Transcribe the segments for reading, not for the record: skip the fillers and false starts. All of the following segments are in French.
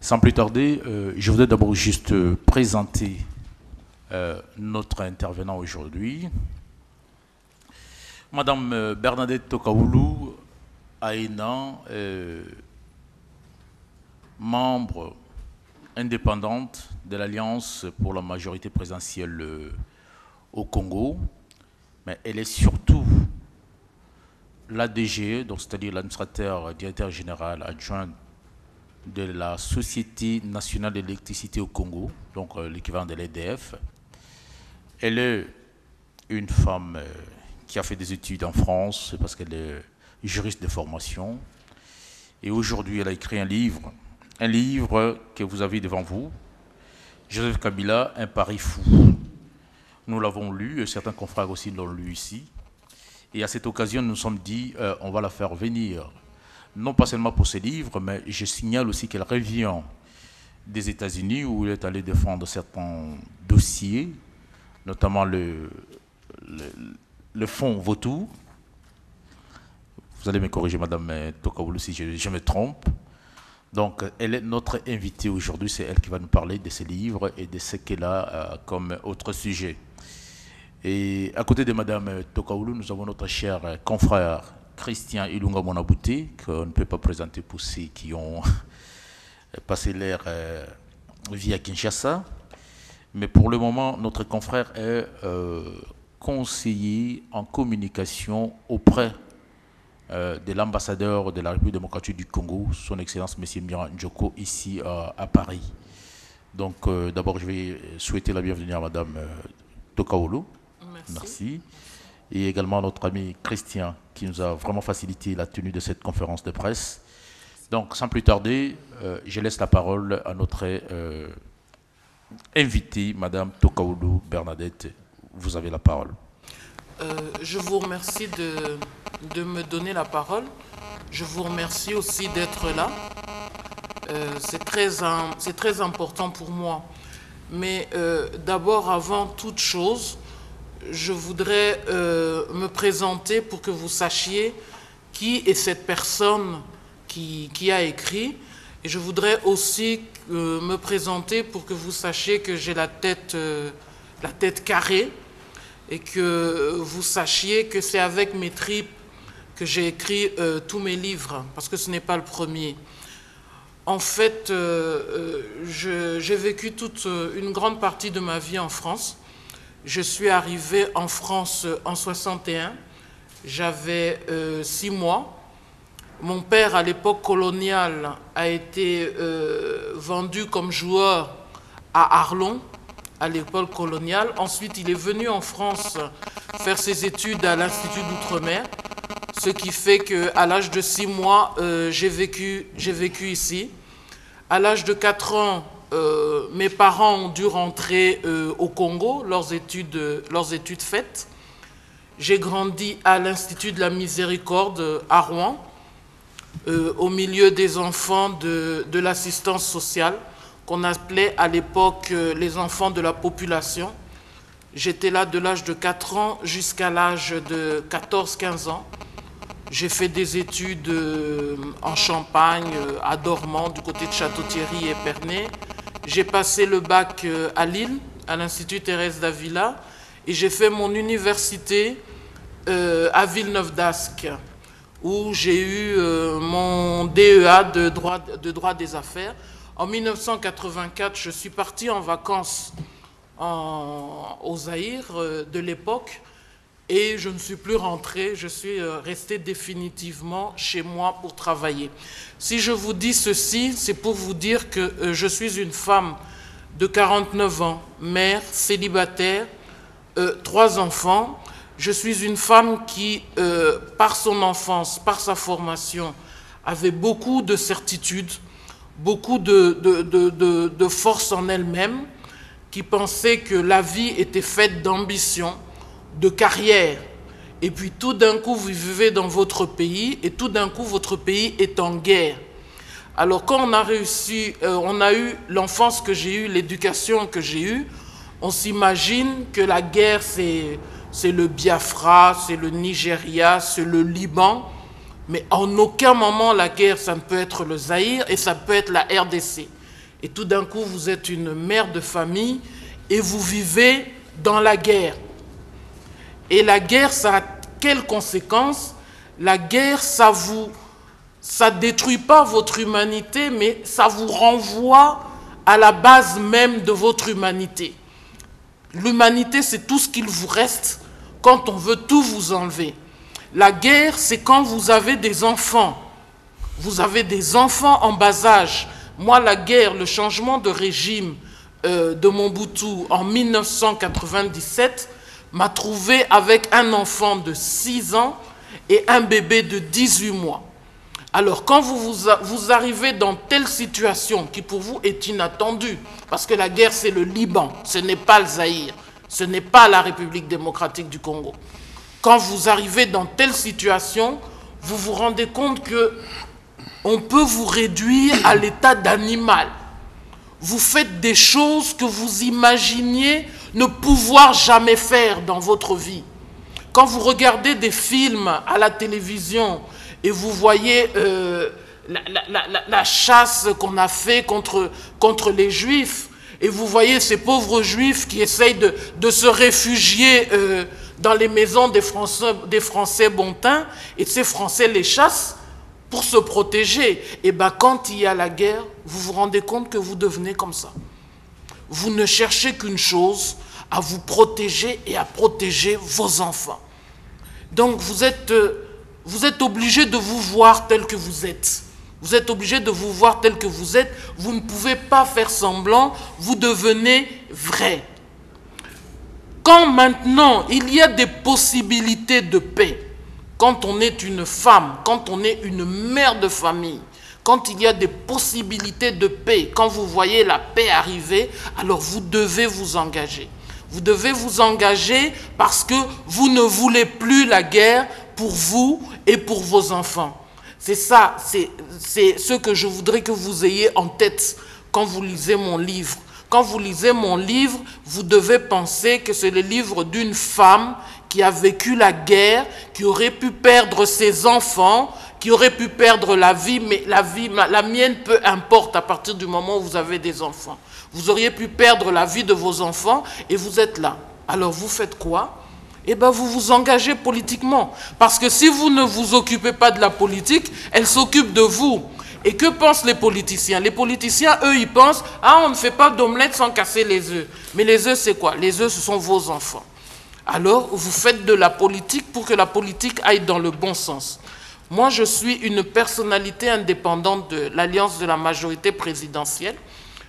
Sans plus tarder, je voudrais d'abord juste présenter notre intervenant aujourd'hui. Madame Bernadette Tokaoulou Aïna, membre indépendante de l'Alliance pour la majorité présidentielle au Congo, mais elle est surtout l'ADG, donc c'est-à-dire l'administrateur directeur général adjoint de la Société nationale d'électricité au Congo, donc l'équivalent de l'EDF. Elle est une femme qui a fait des études en France parce qu'elle est juriste de formation. Et aujourd'hui, elle a écrit un livre que vous avez devant vous, Joseph Kabila, Un pari fou. Nous l'avons lu, et certains confrères aussi l'ont lu ici. Et à cette occasion, nous nous sommes dit, on va la faire venir, non pas seulement pour ce livre, mais je signale aussi qu'elle revient des États-Unis où elle est allée défendre certains dossiers, notamment le fonds Vautour. Vous allez me corriger, Madame Tokaoulou, si je me trompe. Donc, elle est notre invitée aujourd'hui. C'est elle qui va nous parler de ses livres et de ce qu'elle a comme autre sujet. Et à côté de Madame Tokaoulou, nous avons notre cher confrère Christian Ilunga Monabouté, qu'on ne peut pas présenter pour ceux qui ont passé leur vie à Kinshasa. Mais pour le moment, notre confrère est conseiller en communication auprès de l'ambassadeur de la République démocratique du Congo, son Excellence M. Miran Njoko, ici à Paris. Donc d'abord, je vais souhaiter la bienvenue à Madame Tokaoulou. Merci. Et également notre ami Christian, qui nous a vraiment facilité la tenue de cette conférence de presse. Donc, sans plus tarder, je laisse la parole à notre invitée, Madame Tokaoulou Bernadette. Vous avez la parole. Je vous remercie de me donner la parole. Je vous remercie aussi d'être là. C'est très important pour moi. Mais d'abord, avant toute chose, je voudrais me présenter pour que vous sachiez qui est cette personne qui a écrit. Et je voudrais aussi me présenter pour que vous sachiez que j'ai la tête carrée et que vous sachiez que c'est avec mes tripes que j'ai écrit tous mes livres, parce que ce n'est pas le premier. En fait, j'ai vécu toute une grande partie de ma vie en France. Je suis arrivé en France en 61. J'avais 6 mois. Mon père, à l'époque coloniale, a été vendu comme joueur à Arlon, à l'école coloniale. Ensuite, il est venu en France faire ses études à l'Institut d'Outre-mer, ce qui fait qu'à l'âge de 6 mois, j'ai vécu ici. À l'âge de 4 ans, mes parents ont dû rentrer au Congo, leurs études faites. J'ai grandi à l'Institut de la Miséricorde à Rouen, au milieu des enfants de l'assistance sociale, qu'on appelait à l'époque les enfants de la population. J'étais là de l'âge de 4 ans jusqu'à l'âge de 14-15 ans. J'ai fait des études en Champagne, à Dormans, du côté de Château-Thierry et Épernay. J'ai passé le bac à Lille, à l'Institut Thérèse d'Avila, et j'ai fait mon université à Villeneuve-d'Ascq, où j'ai eu mon DEA de droit des affaires. En 1984, je suis parti en vacances au Zaïre de l'époque, et je ne suis plus rentré, je suis resté définitivement chez moi pour travailler. Si je vous dis ceci, c'est pour vous dire que je suis une femme de 49 ans, mère, célibataire, 3 enfants. Je suis une femme qui, par son enfance, par sa formation, avait beaucoup de certitudes, beaucoup de force en elle-même, qui pensait que la vie était faite d'ambition, de carrière. Et puis tout d'un coup, vous vivez dans votre pays et tout d'un coup, votre pays est en guerre. Alors quand on a réussi, on a eu l'enfance que j'ai eue, l'éducation que j'ai eue, on s'imagine que la guerre, c'est le Biafra, c'est le Nigeria, c'est le Liban. Mais en aucun moment, la guerre, ça ne peut être le Zaïre et ça peut être la RDC. et tout d'un coup vous êtes une mère de famille et vous vivez dans la guerre. Et la guerre, ça a quelles conséquences? La guerre, ça détruit pas votre humanité, mais ça vous renvoie à la base même de votre humanité. L'humanité, c'est tout ce qu'il vous reste quand on veut tout vous enlever. La guerre, c'est quand vous avez des enfants. Vous avez des enfants en bas âge. Moi, la guerre, le changement de régime de Mobutu en 1997 m'a trouvé avec un enfant de 6 ans et un bébé de 18 mois. Alors, quand vous arrivez dans telle situation qui pour vous est inattendue, parce que la guerre c'est le Liban, ce n'est pas le Zaïre, ce n'est pas la République démocratique du Congo. Quand vous arrivez dans telle situation, vous vous rendez compte que on peut vous réduire à l'état d'animal. Vous faites des choses que vous imaginiez ne pouvoir jamais faire dans votre vie. Quand vous regardez des films à la télévision et vous voyez la chasse qu'on a fait contre les Juifs, et vous voyez ces pauvres Juifs qui essayent de se réfugier dans les maisons des Français bontins, et ces Français les chassent pour se protéger. Et bien quand il y a la guerre, vous vous rendez compte que vous devenez comme ça. Vous ne cherchez qu'une chose, à vous protéger et à protéger vos enfants. Donc vous êtes obligé de vous voir tel que vous êtes. Vous êtes obligé de vous voir tel que vous êtes. Vous ne pouvez pas faire semblant, vous devenez vrai. Quand maintenant il y a des possibilités de paix, quand on est une femme, quand on est une mère de famille, quand il y a des possibilités de paix, quand vous voyez la paix arriver, alors vous devez vous engager. Vous devez vous engager parce que vous ne voulez plus la guerre pour vous et pour vos enfants. C'est ça, c'est ce que je voudrais que vous ayez en tête quand vous lisez mon livre. Quand vous lisez mon livre, vous devez penser que c'est le livre d'une femme qui a vécu la guerre, qui aurait pu perdre ses enfants, qui aurait pu perdre la vie, mais la mienne, peu importe à partir du moment où vous avez des enfants. Vous auriez pu perdre la vie de vos enfants et vous êtes là. Alors vous faites quoi? Eh bien vous vous engagez politiquement. Parce que si vous ne vous occupez pas de la politique, elle s'occupe de vous. Et que pensent les politiciens? Les politiciens, eux, ils pensent, ah, on ne fait pas d'omelette sans casser les œufs. Mais les œufs, c'est quoi? Les œufs, ce sont vos enfants. Alors, vous faites de la politique pour que la politique aille dans le bon sens. Moi, je suis une personnalité indépendante de l'Alliance de la majorité présidentielle,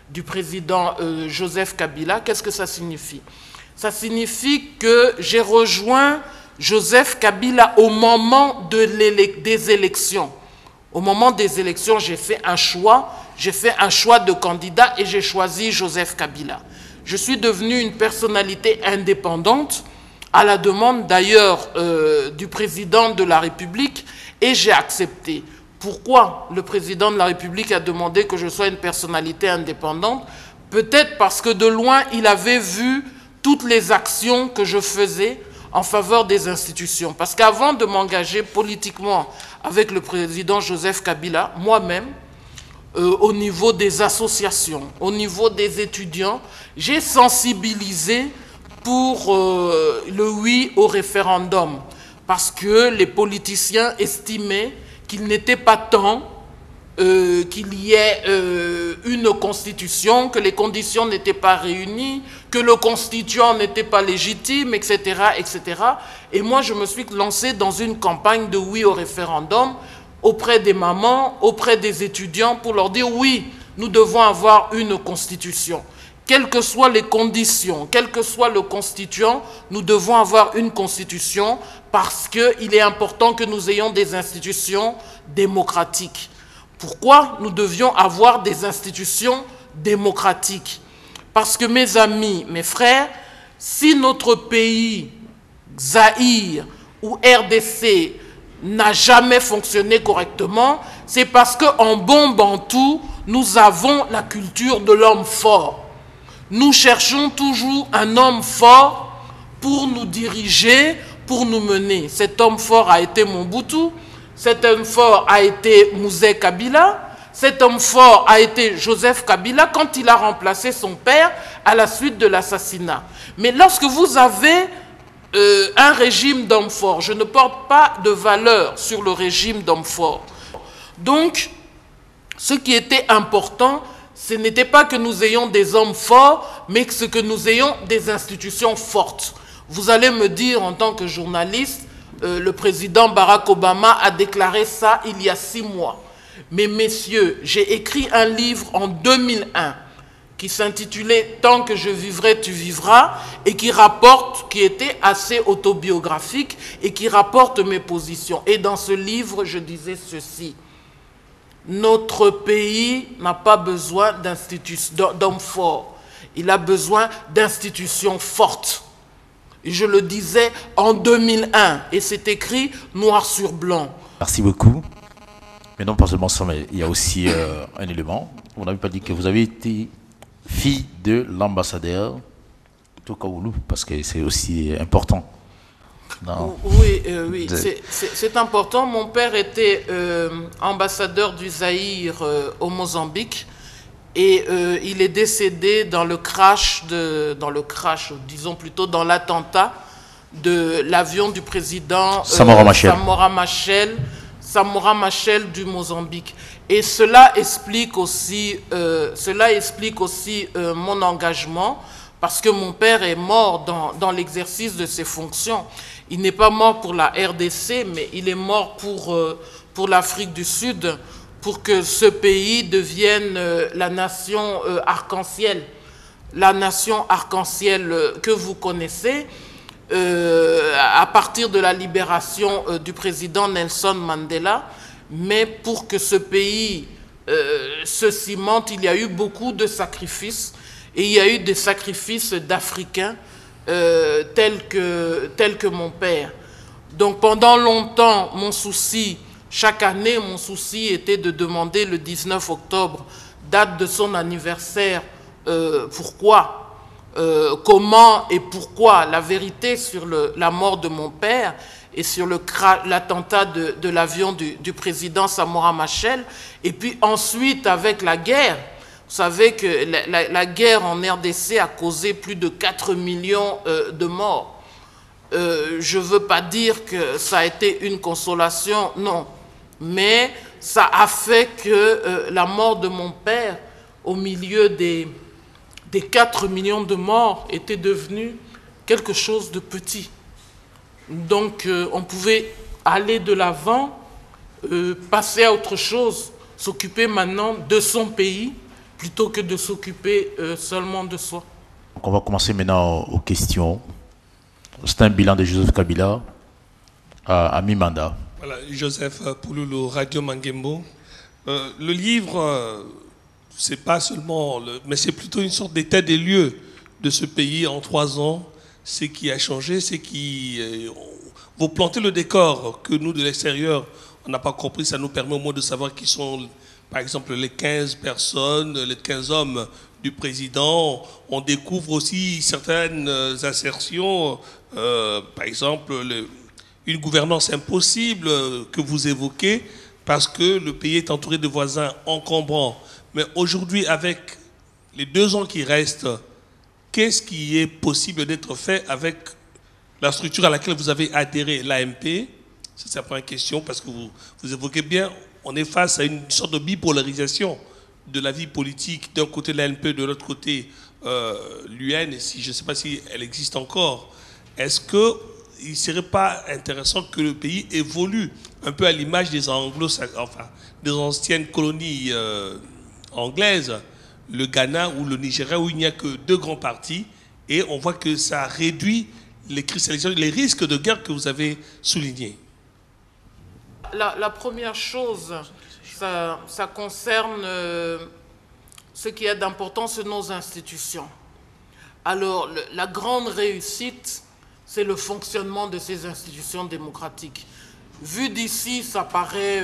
du président Joseph Kabila. Qu'est-ce que ça signifie? Ça signifie que j'ai rejoint Joseph Kabila au moment des élections. Au moment des élections, j'ai fait un choix de candidat et j'ai choisi Joseph Kabila. Je suis devenu une personnalité indépendante à la demande d'ailleurs du président de la République et j'ai accepté. Pourquoi le président de la République a demandé que je sois une personnalité indépendante? Peut-être parce que de loin, il avait vu toutes les actions que je faisais en faveur des institutions. Parce qu'avant de m'engager politiquement avec le président Joseph Kabila, moi-même, au niveau des associations, au niveau des étudiants, j'ai sensibilisé pour le oui au référendum. Parce que les politiciens estimaient qu'il n'était pas temps qu'il y ait une constitution, que les conditions n'étaient pas réunies, que le constituant n'était pas légitime, etc., etc. Et moi, je me suis lancé dans une campagne de oui au référendum auprès des mamans, auprès des étudiants, pour leur dire oui, nous devons avoir une constitution. Quelles que soient les conditions, quel que soit le constituant, nous devons avoir une constitution parce qu'il est important que nous ayons des institutions démocratiques. Pourquoi nous devions avoir des institutions démocratiques? Parce que mes amis, mes frères, si notre pays, Zaïre ou RDC, n'a jamais fonctionné correctement, c'est parce qu'en bon bantou, nous avons la culture de l'homme fort. Nous cherchons toujours un homme fort pour nous diriger, pour nous mener. Cet homme fort a été Mobutu, cet homme fort a été Mouzé Kabila, cet homme fort a été Joseph Kabila quand il a remplacé son père à la suite de l'assassinat. Mais lorsque vous avez un régime d'hommes forts, je ne porte pas de valeur sur le régime d'hommes forts. Donc, ce qui était important, ce n'était pas que nous ayons des hommes forts, mais que nous ayons des institutions fortes. Vous allez me dire, en tant que journaliste, le président Barack Obama a déclaré ça il y a 6 mois. Mais messieurs, j'ai écrit un livre en 2001 qui s'intitulait « Tant que je vivrai, tu vivras » et qui était assez autobiographique et qui rapporte mes positions. Et dans ce livre, je disais ceci: notre pays n'a pas besoin d'hommes forts, il a besoin d'institutions fortes. Et je le disais en 2001 et c'est écrit noir sur blanc. Merci beaucoup. Mais non pas seulement ça, mais il y a aussi un élément. Vous n'avez pas dit que vous avez été fille de l'ambassadeur Tokaoulou, parce que c'est aussi important. Non. Oui, oui, c'est important. Mon père était ambassadeur du Zaïre au Mozambique et il est décédé dans le crash, disons plutôt dans l'attentat de l'avion du président Samora Machel du Mozambique. Et cela explique aussi mon engagement, parce que mon père est mort dans l'exercice de ses fonctions. Il n'est pas mort pour la RDC, mais il est mort pour l'Afrique du Sud, pour que ce pays devienne la nation arc-en-ciel. La nation arc-en-ciel que vous connaissez, à partir de la libération du président Nelson Mandela. Mais pour que ce pays se cimente, il y a eu beaucoup de sacrifices. Et il y a eu des sacrifices d'Africains tels que mon père. Donc pendant longtemps, chaque année, mon souci était de demander le 19 octobre, date de son anniversaire, pourquoi, comment et pourquoi, la vérité sur la mort de mon père et sur l'attentat de l'avion du président Samora Machel. Et puis ensuite, avec la guerre, vous savez que la guerre en RDC a causé plus de 4 millions de morts. Je ne veux pas dire que ça a été une consolation, non. Mais ça a fait que la mort de mon père, au milieu des 4 millions de morts, était devenue quelque chose de petit. Donc on pouvait aller de l'avant, passer à autre chose, s'occuper maintenant de son pays, plutôt que de s'occuper seulement de soi. On va commencer maintenant aux questions. C'est un bilan de Joseph Kabila à mi-mandat. Voilà, Joseph Pouloulou, Radio Mangembo. Le livre, c'est pas seulement, mais c'est plutôt une sorte d'état des lieux de ce pays en 3 ans. Ce qui a changé, c'est qui vous plantez le décor que nous, de l'extérieur, on n'a pas compris. Ça nous permet au moins de savoir qui sont, par exemple, les 15 personnes, les 15 hommes du président. On découvre aussi certaines assertions, par exemple, une gouvernance impossible que vous évoquez parce que le pays est entouré de voisins encombrants. Mais aujourd'hui, avec les 2 ans qui restent, qu'est-ce qui est possible d'être fait avec la structure à laquelle vous avez adhéré, l'AMP? C'est la première question, parce que vous évoquez bien, on est face à une sorte de bipolarisation de la vie politique. D'un côté l'AMP, de l'autre côté l'UN, et je ne sais pas si elle existe encore. Est-ce qu'il ne serait pas intéressant que le pays évolue un peu à l'image des des anciennes colonies anglaises, le Ghana ou le Nigeria, où il n'y a que 2 grands partis, et on voit que ça réduit les cristallisations, les risques de guerre que vous avez soulignés? La première chose, ça concerne ce qui est d'important, c'est nos institutions. Alors, la grande réussite, c'est le fonctionnement de ces institutions démocratiques. Vu d'ici, ça paraît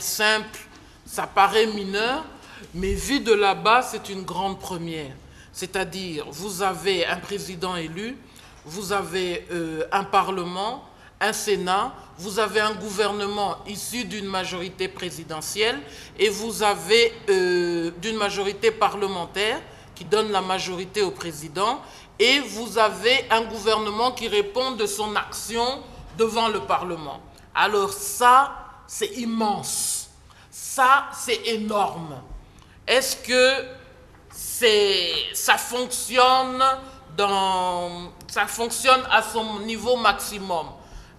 simple, ça paraît mineur, mais vu de là-bas, c'est une grande première. C'est-à-dire, vous avez un président élu, vous avez un parlement un Sénat, vous avez un gouvernement issu d'une majorité présidentielle et vous avez d'une majorité parlementaire qui donne la majorité au président, et vous avez un gouvernement qui répond de son action devant le Parlement. Alors ça, c'est immense. Ça, c'est énorme. Est-ce que ça fonctionne à son niveau maximum?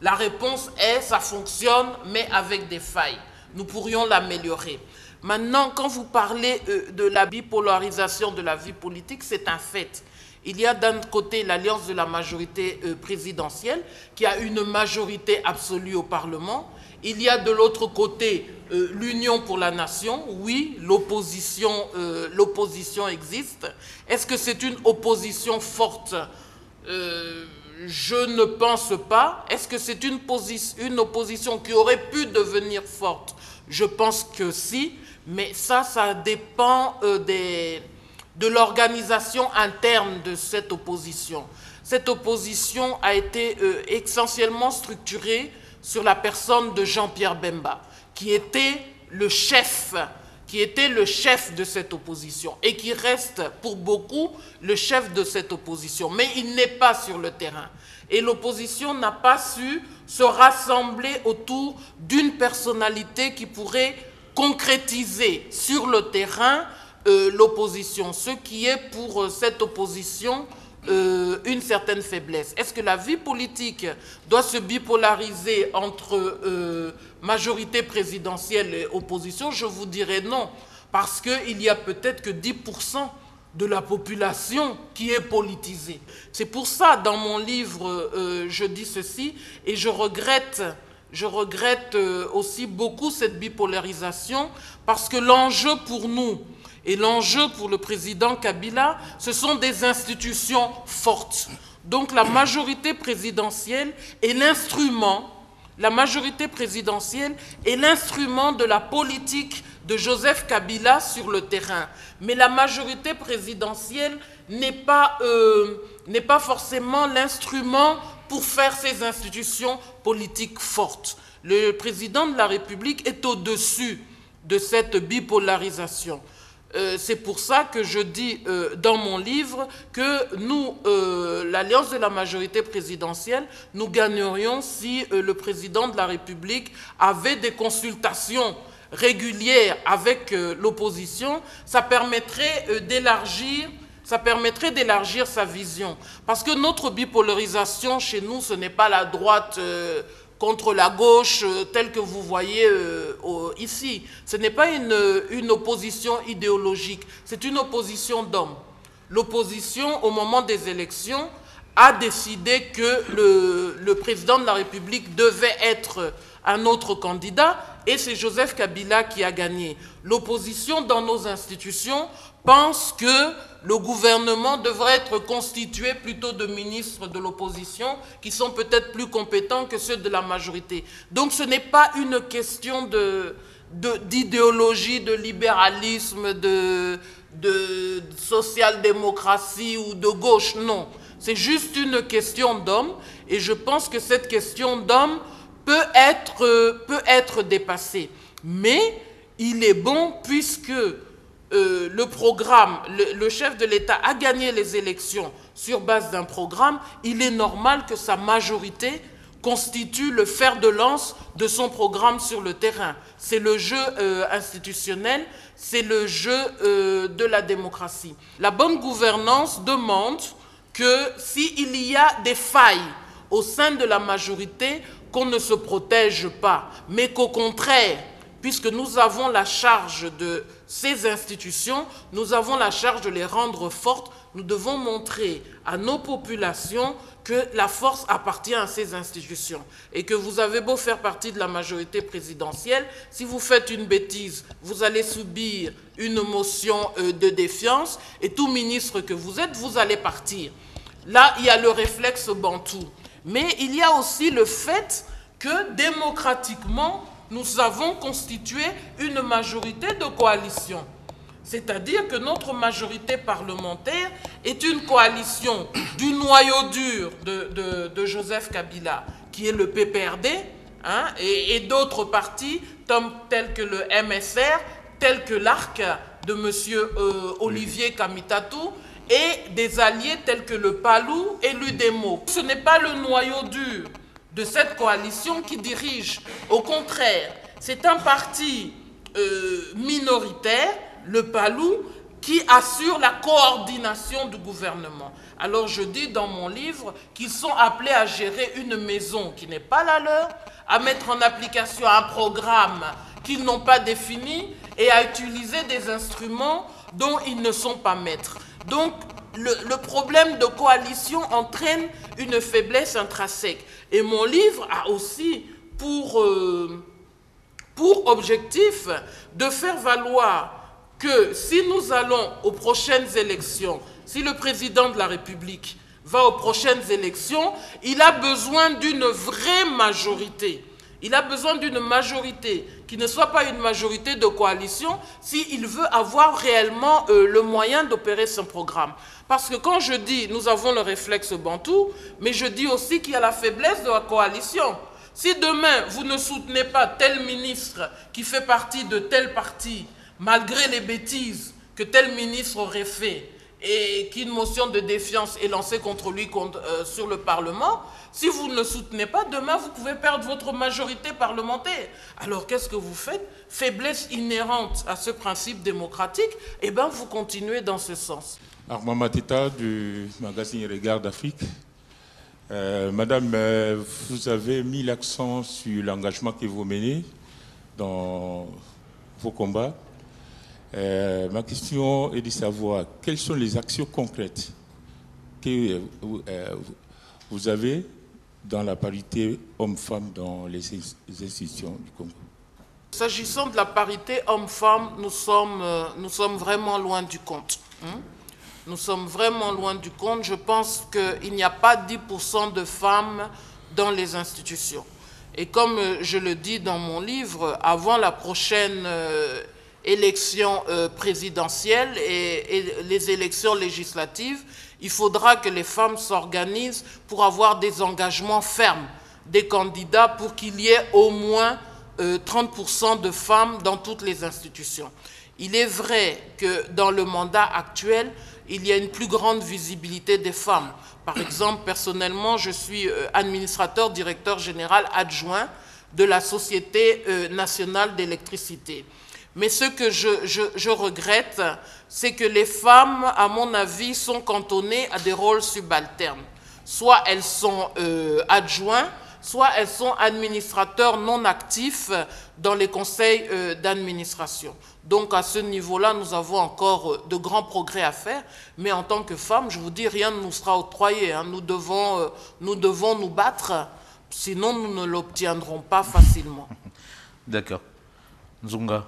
La réponse est, ça fonctionne, mais avec des failles. Nous pourrions l'améliorer. Maintenant, quand vous parlez de la bipolarisation de la vie politique, c'est un fait. Il y a d'un côté l'alliance de la majorité présidentielle, qui a une majorité absolue au Parlement. Il y a de l'autre côté l'Union pour la nation. Oui, l'opposition existe. Est-ce que c'est une opposition forte? Je ne pense pas. Est-ce que c'est une opposition qui aurait pu devenir forte? Je pense que si, mais ça dépend de l'organisation interne de cette opposition. Cette opposition a été essentiellement structurée sur la personne de Jean-Pierre Bemba, qui était le chef de cette opposition et qui reste pour beaucoup le chef de cette opposition. Mais il n'est pas sur le terrain. Et l'opposition n'a pas su se rassembler autour d'une personnalité qui pourrait concrétiser sur le terrain l'opposition, ce qui est pour cette opposition une certaine faiblesse. Est-ce que la vie politique doit se bipolariser entre majorité présidentielle et opposition? Je vous dirais non, parce qu'il y a peut-être que 10% de la population qui est politisée. C'est pour ça, dans mon livre, je dis ceci, et je regrette aussi beaucoup cette bipolarisation, parce que l'enjeu pour nous, et l'enjeu pour le président Kabila, ce sont des institutions fortes. Donc la majorité présidentielle est l'instrument, de la politique de Joseph Kabila sur le terrain. Mais la majorité présidentielle n'est pas forcément l'instrument pour faire ces institutions politiques fortes. Le président de la République est au-dessus de cette bipolarisation. C'est pour ça que je dis dans mon livre que nous, l'alliance de la majorité présidentielle, nous gagnerions si le président de la République avait des consultations régulières avec l'opposition. Ça permettrait d'élargir sa vision. Parce que notre bipolarisation chez nous, ce n'est pas la droite contre la gauche telle que vous voyez ici. Ce n'est pas une opposition idéologique, c'est une opposition d'hommes. L'opposition, au moment des élections, a décidé que le président de la République devait être un autre candidat, et c'est Joseph Kabila qui a gagné. L'opposition dans nos institutions pense que le gouvernement devrait être constitué plutôt de ministres de l'opposition qui sont peut-être plus compétents que ceux de la majorité. Donc ce n'est pas une question d'idéologie, de libéralisme, de social-démocratie ou de gauche, non. C'est juste une question d'homme, et je pense que cette question d'homme peut être dépassée. Mais il est bon, puisque le chef de l'État a gagné les élections sur base d'un programme, il est normal que sa majorité constitue le fer de lance de son programme sur le terrain. C'est le jeu institutionnel, c'est le jeu de la démocratie. La bonne gouvernance demande que s'il y a des failles au sein de la majorité, qu'on ne se protège pas, mais qu'au contraire, puisque nous avons la charge de ces institutions, nous avons la charge de les rendre fortes, nous devons montrer à nos populations que la force appartient à ces institutions. Et que vous avez beau faire partie de la majorité présidentielle, si vous faites une bêtise, vous allez subir une motion de défiance, et tout ministre que vous êtes, vous allez partir. Là, il y a le réflexe bantou. Mais il y a aussi le fait que démocratiquement, nous avons constitué une majorité de coalition. C'est-à-dire que notre majorité parlementaire est une coalition du noyau dur de Joseph Kabila, qui est le PPRD, hein, et d'autres partis tels que le MSR, tels que l'ARC de M. Olivier Kamitatou, et des alliés tels que le PALU et l'UDEMO. Ce n'est pas le noyau dur de cette coalition qui dirige. Au contraire, c'est un parti minoritaire, le PALU, qui assure la coordination du gouvernement. Alors je dis dans mon livre qu'ils sont appelés à gérer une maison qui n'est pas la leur, à mettre en application un programme qu'ils n'ont pas défini et à utiliser des instruments dont ils ne sont pas maîtres. Donc le problème de coalition entraîne une faiblesse intrinsèque. Et mon livre a aussi pour objectif de faire valoir que si nous allons aux prochaines élections, si le président de la République va aux prochaines élections, il a besoin d'une vraie majorité. Il a besoin d'une majorité qui ne soit pas une majorité de coalition s'il veut avoir réellement le moyen d'opérer son programme. Parce que quand je dis nous avons le réflexe bantou, mais je dis aussi qu'il y a la faiblesse de la coalition. Si demain vous ne soutenez pas tel ministre qui fait partie de tel parti, malgré les bêtises que tel ministre aurait fait et qu'une motion de défiance est lancée contre lui sur le Parlement, si vous ne le soutenez pas, demain vous pouvez perdre votre majorité parlementaire. Alors qu'est-ce que vous faites? Faiblesse inhérente à ce principe démocratique, et bien vous continuez dans ce sens. Armand Mateta du magazine Regard d'Afrique. Madame, vous avez mis l'accent sur l'engagement que vous menez dans vos combats. Ma question est de savoir quelles sont les actions concrètes que vous avez dans la parité homme-femme dans les institutions du Congo. S'agissant de la parité homme-femme, nous sommes vraiment loin du compte. Nous sommes vraiment loin du compte. Je pense qu'il n'y a pas 10% de femmes dans les institutions. Et comme je le dis dans mon livre, avant la prochaine élection présidentielle et les élections législatives, il faudra que les femmes s'organisent pour avoir des engagements fermes des candidats pour qu'il y ait au moins 30% de femmes dans toutes les institutions. Il est vrai que dans le mandat actuel, il y a une plus grande visibilité des femmes. Par exemple, personnellement, je suis administrateur, directeur général adjoint de la Société nationale d'électricité. Mais ce que je regrette, c'est que les femmes, à mon avis, sont cantonnées à des rôles subalternes. Soit elles sont adjoints, soit elles sont administrateurs non actifs dans les conseils d'administration. Donc à ce niveau-là, nous avons encore de grands progrès à faire, mais en tant que femmes, je vous dis, rien ne nous sera octroyé. Hein. Nous devons nous battre, sinon nous ne l'obtiendrons pas facilement. D'accord. Nzunga.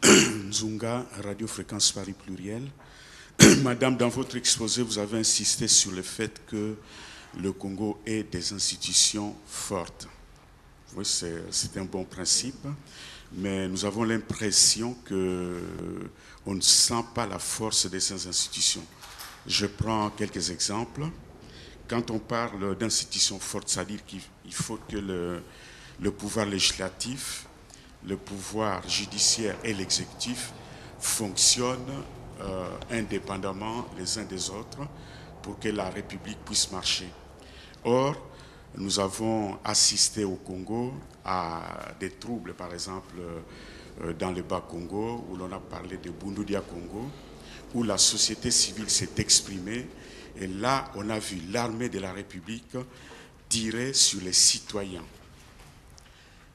Nzunga, Radio Fréquence Paris Pluriel. Madame, dans votre exposé, vous avez insisté sur le fait que le Congo ait des institutions fortes. Oui, c'est un bon principe, mais nous avons l'impression qu'on ne sent pas la force de ces institutions. Je prends quelques exemples. Quand on parle d'institutions fortes, c'est-à-dire qu'il faut que le pouvoir législatif, le pouvoir judiciaire et l'exécutif fonctionnent indépendamment les uns des autres pour que la République puisse marcher. Or, nous avons assisté au Congo à des troubles, par exemple, dans le Bas-Congo, où l'on a parlé de Bundudia Congo, où la société civile s'est exprimée. Et là, on a vu l'armée de la République tirer sur les citoyens.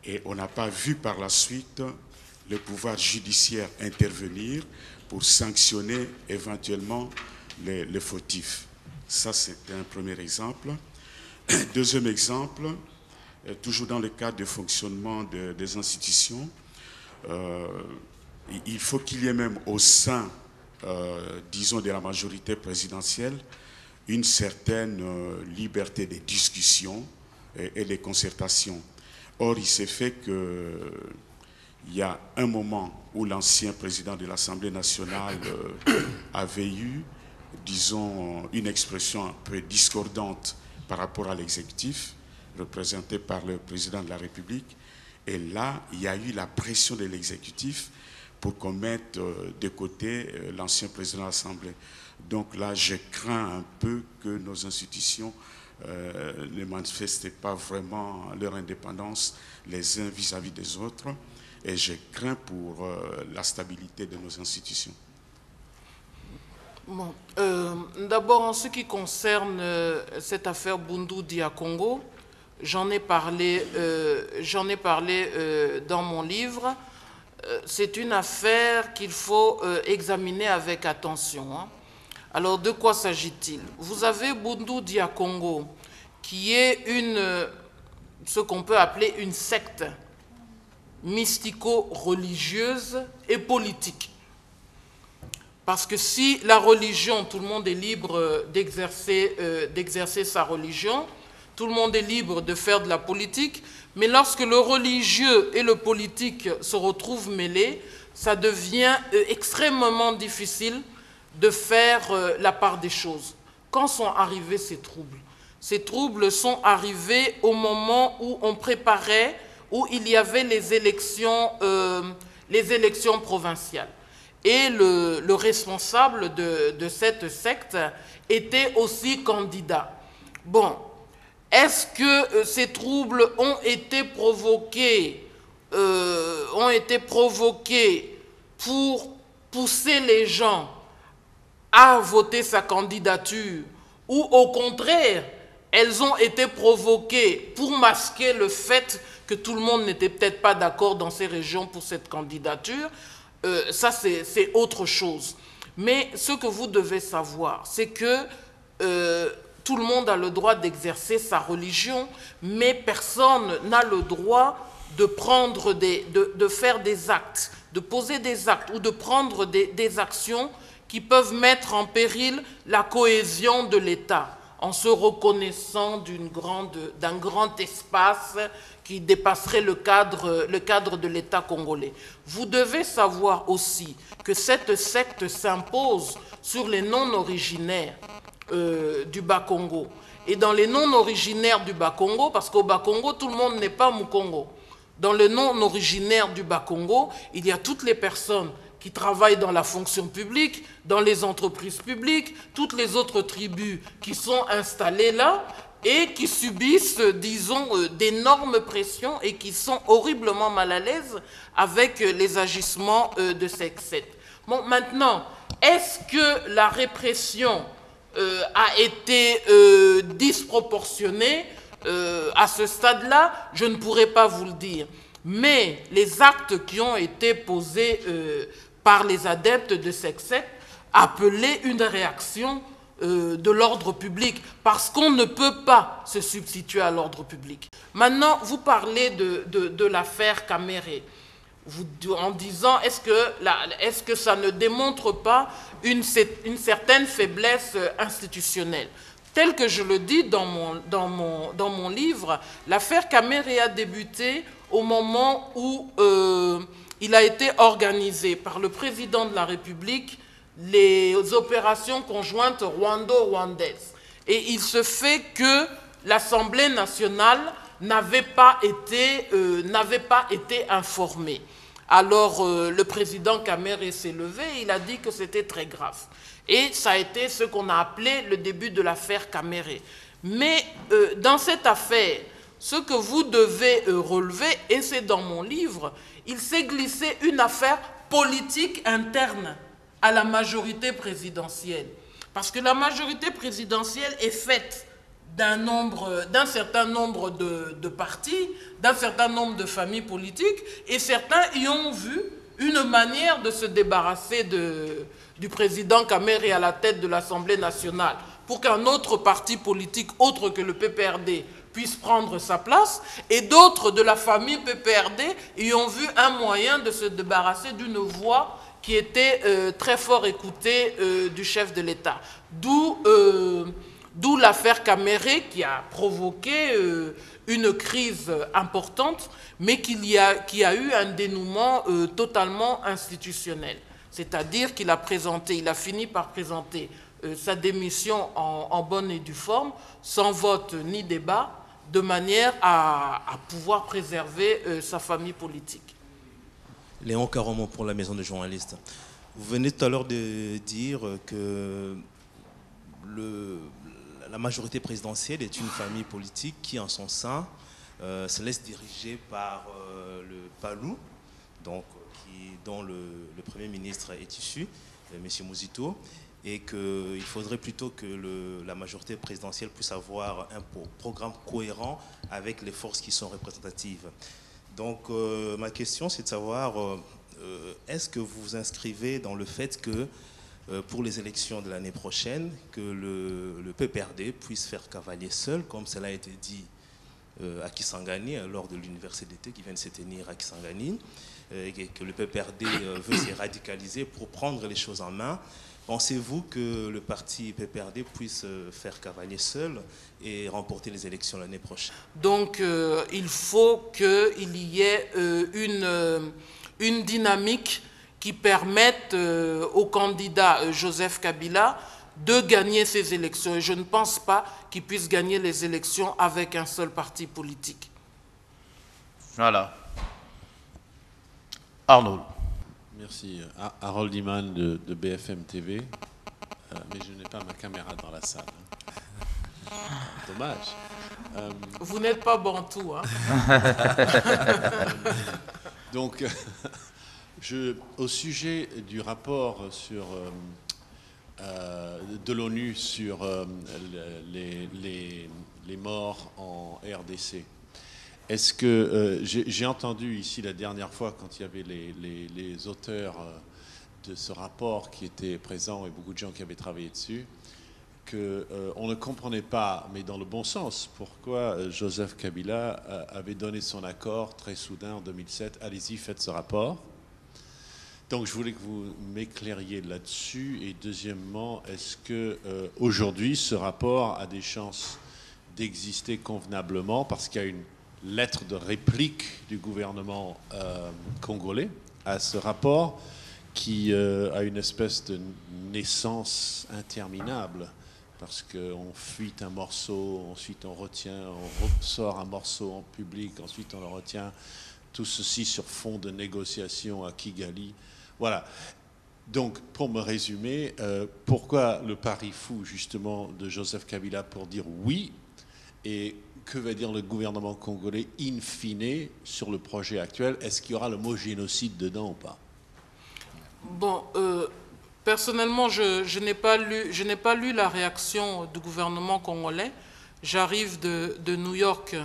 Et on n'a pas vu par la suite le pouvoir judiciaire intervenir pour sanctionner éventuellement les fautifs. Ça, c'est un premier exemple. Deuxième exemple, toujours dans le cadre du fonctionnement des institutions, il faut qu'il y ait même au sein, disons, de la majorité présidentielle, une certaine liberté de discussion et de concertation. Or, il s'est fait qu'il y a un moment où l'ancien président de l'Assemblée nationale avait eu, disons, une expression un peu discordante par rapport à l'exécutif, représenté par le président de la République. Et là, il y a eu la pression de l'exécutif pour qu'on mette de côté l'ancien président de l'Assemblée. Donc là, je crains un peu que nos institutions ne manifestent pas vraiment leur indépendance les uns vis-à-vis des autres. Et je crains pour la stabilité de nos institutions. Bon, d'abord, en ce qui concerne cette affaire Bundu Dia Congo, j'en ai parlé dans mon livre. C'est une affaire qu'il faut examiner avec attention. Hein. Alors, de quoi s'agit-il? Vous avez Bundu Dia Congo, qui est ce qu'on peut appeler une secte mystico-religieuse et politique. Parce que si la religion, tout le monde est libre d'exercer sa religion, tout le monde est libre de faire de la politique, mais lorsque le religieux et le politique se retrouvent mêlés, ça devient extrêmement difficile de faire la part des choses. Quand sont arrivés ces troubles? Ces troubles sont arrivés au moment où on préparait, où il y avait les élections provinciales. Et le responsable de cette secte était aussi candidat. Bon, est-ce que ces troubles ont été provoqués pour pousser les gens à voter sa candidature, ou au contraire, elles ont été provoquées pour masquer le fait que tout le monde n'était peut-être pas d'accord dans ces régions pour cette candidature? Ça, c'est autre chose. Mais ce que vous devez savoir, c'est que tout le monde a le droit d'exercer sa religion, mais personne n'a le droit de faire des actes, de poser des actes ou de prendre des actions qui peuvent mettre en péril la cohésion de l'État, en se reconnaissant d'un grand espace qui dépasserait le cadre de l'État congolais. Vous devez savoir aussi que cette secte s'impose sur les non-originaires du Bas-Congo. Et dans les non-originaires du Bas-Congo, parce qu'au Bas-Congo, tout le monde n'est pas Mukongo. Dans les non-originaires du Bas-Congo, il y a toutes les personnes qui travaillent dans la fonction publique, dans les entreprises publiques, toutes les autres tribus qui sont installées là et qui subissent, disons, d'énormes pressions et qui sont horriblement mal à l'aise avec les agissements de cette secte. Bon, maintenant, est-ce que la répression a été disproportionnée à ce stade-là? Je ne pourrais pas vous le dire. Mais les actes qui ont été posés par les adeptes de cette secte appelaient une réaction de l'ordre public, parce qu'on ne peut pas se substituer à l'ordre public. Maintenant, vous parlez de l'affaire Kaméré, en disant est-ce que ça ne démontre pas une certaine faiblesse institutionnelle? Tel que je le dis dans mon livre, l'affaire Kaméré a débuté au moment où il a été organisé par le président de la République les opérations conjointes rwando-rwandaises. Et il se fait que l'Assemblée nationale n'avait pas été informée. Alors le président Kaméré s'est levé, il a dit que c'était très grave. Et ça a été ce qu'on a appelé le début de l'affaire Kaméré. Mais dans cette affaire, ce que vous devez relever, et c'est dans mon livre, il s'est glissé une affaire politique interne à la majorité présidentielle. Parce que la majorité présidentielle est faite d'un certain nombre de partis, d'un certain nombre de familles politiques, et certains y ont vu une manière de se débarrasser du président Kaméré à la tête de l'Assemblée nationale pour qu'un autre parti politique autre que le PPRD puisse prendre sa place, et d'autres de la famille PPRD y ont vu un moyen de se débarrasser d'une voix qui était très fort écoutée du chef de l'État. D'où l'affaire Kaméré qui a provoqué une crise importante, mais qui a eu un dénouement totalement institutionnel. C'est-à-dire qu'il a fini par présenter sa démission en bonne et due forme, sans vote ni débat, de manière à pouvoir préserver sa famille politique. Léon Caromon pour la Maison des journalistes. Vous venez tout à l'heure de dire que la majorité présidentielle est une famille politique qui, en son sein, se laisse diriger par le PALU, donc, dont le Premier ministre est issu, M. Mouzito, et qu'il faudrait plutôt que la majorité présidentielle puisse avoir un programme cohérent avec les forces qui sont représentatives. Donc ma question, c'est de savoir, est-ce que vous vous inscrivez dans le fait que pour les élections de l'année prochaine, que le PPRD puisse faire cavalier seul, comme cela a été dit à Kisangani, lors de l'université d'été qui vient de se tenir à Kisangani, et que le PPRD veut se radicaliser pour prendre les choses en main. Pensez-vous que le parti PPRD puisse faire cavalier seul et remporter les élections l'année prochaine? Donc il faut qu'il y ait une dynamique qui permette au candidat Joseph Kabila de gagner ces élections. Et je ne pense pas qu'il puisse gagner les élections avec un seul parti politique. Voilà. Arnold. Merci. Harold Iman de BFM TV. Mais je n'ai pas ma caméra dans la salle. Dommage. Vous n'êtes pas bantou, hein? Donc, au sujet du rapport sur, de l'ONU sur les morts en RDC, est-ce que j'ai entendu ici la dernière fois quand il y avait les auteurs de ce rapport qui étaient présents et beaucoup de gens qui avaient travaillé dessus, qu'on ne comprenait pas, mais dans le bon sens, pourquoi Joseph Kabila avait donné son accord très soudain en 2007. Allez-y, faites ce rapport. Donc je voulais que vous m'éclairiez là-dessus. Et deuxièmement, est-ce que aujourd'hui ce rapport a des chances d'exister convenablement, parce qu'il y a une lettre de réplique du gouvernement congolais à ce rapport qui a une espèce de naissance interminable, parce qu'on fuite un morceau, ensuite on ressort un morceau en public, ensuite on le retient, tout ceci sur fond de négociations à Kigali. Voilà. Donc, pour me résumer, pourquoi le pari fou, justement, de Joseph Kabila pour dire oui, et que va dire le gouvernement congolais in fine sur le projet actuel? Est-ce qu'il y aura le mot génocide dedans ou pas? Bon, personnellement, je n'ai pas lu la réaction du gouvernement congolais. J'arrive de New York.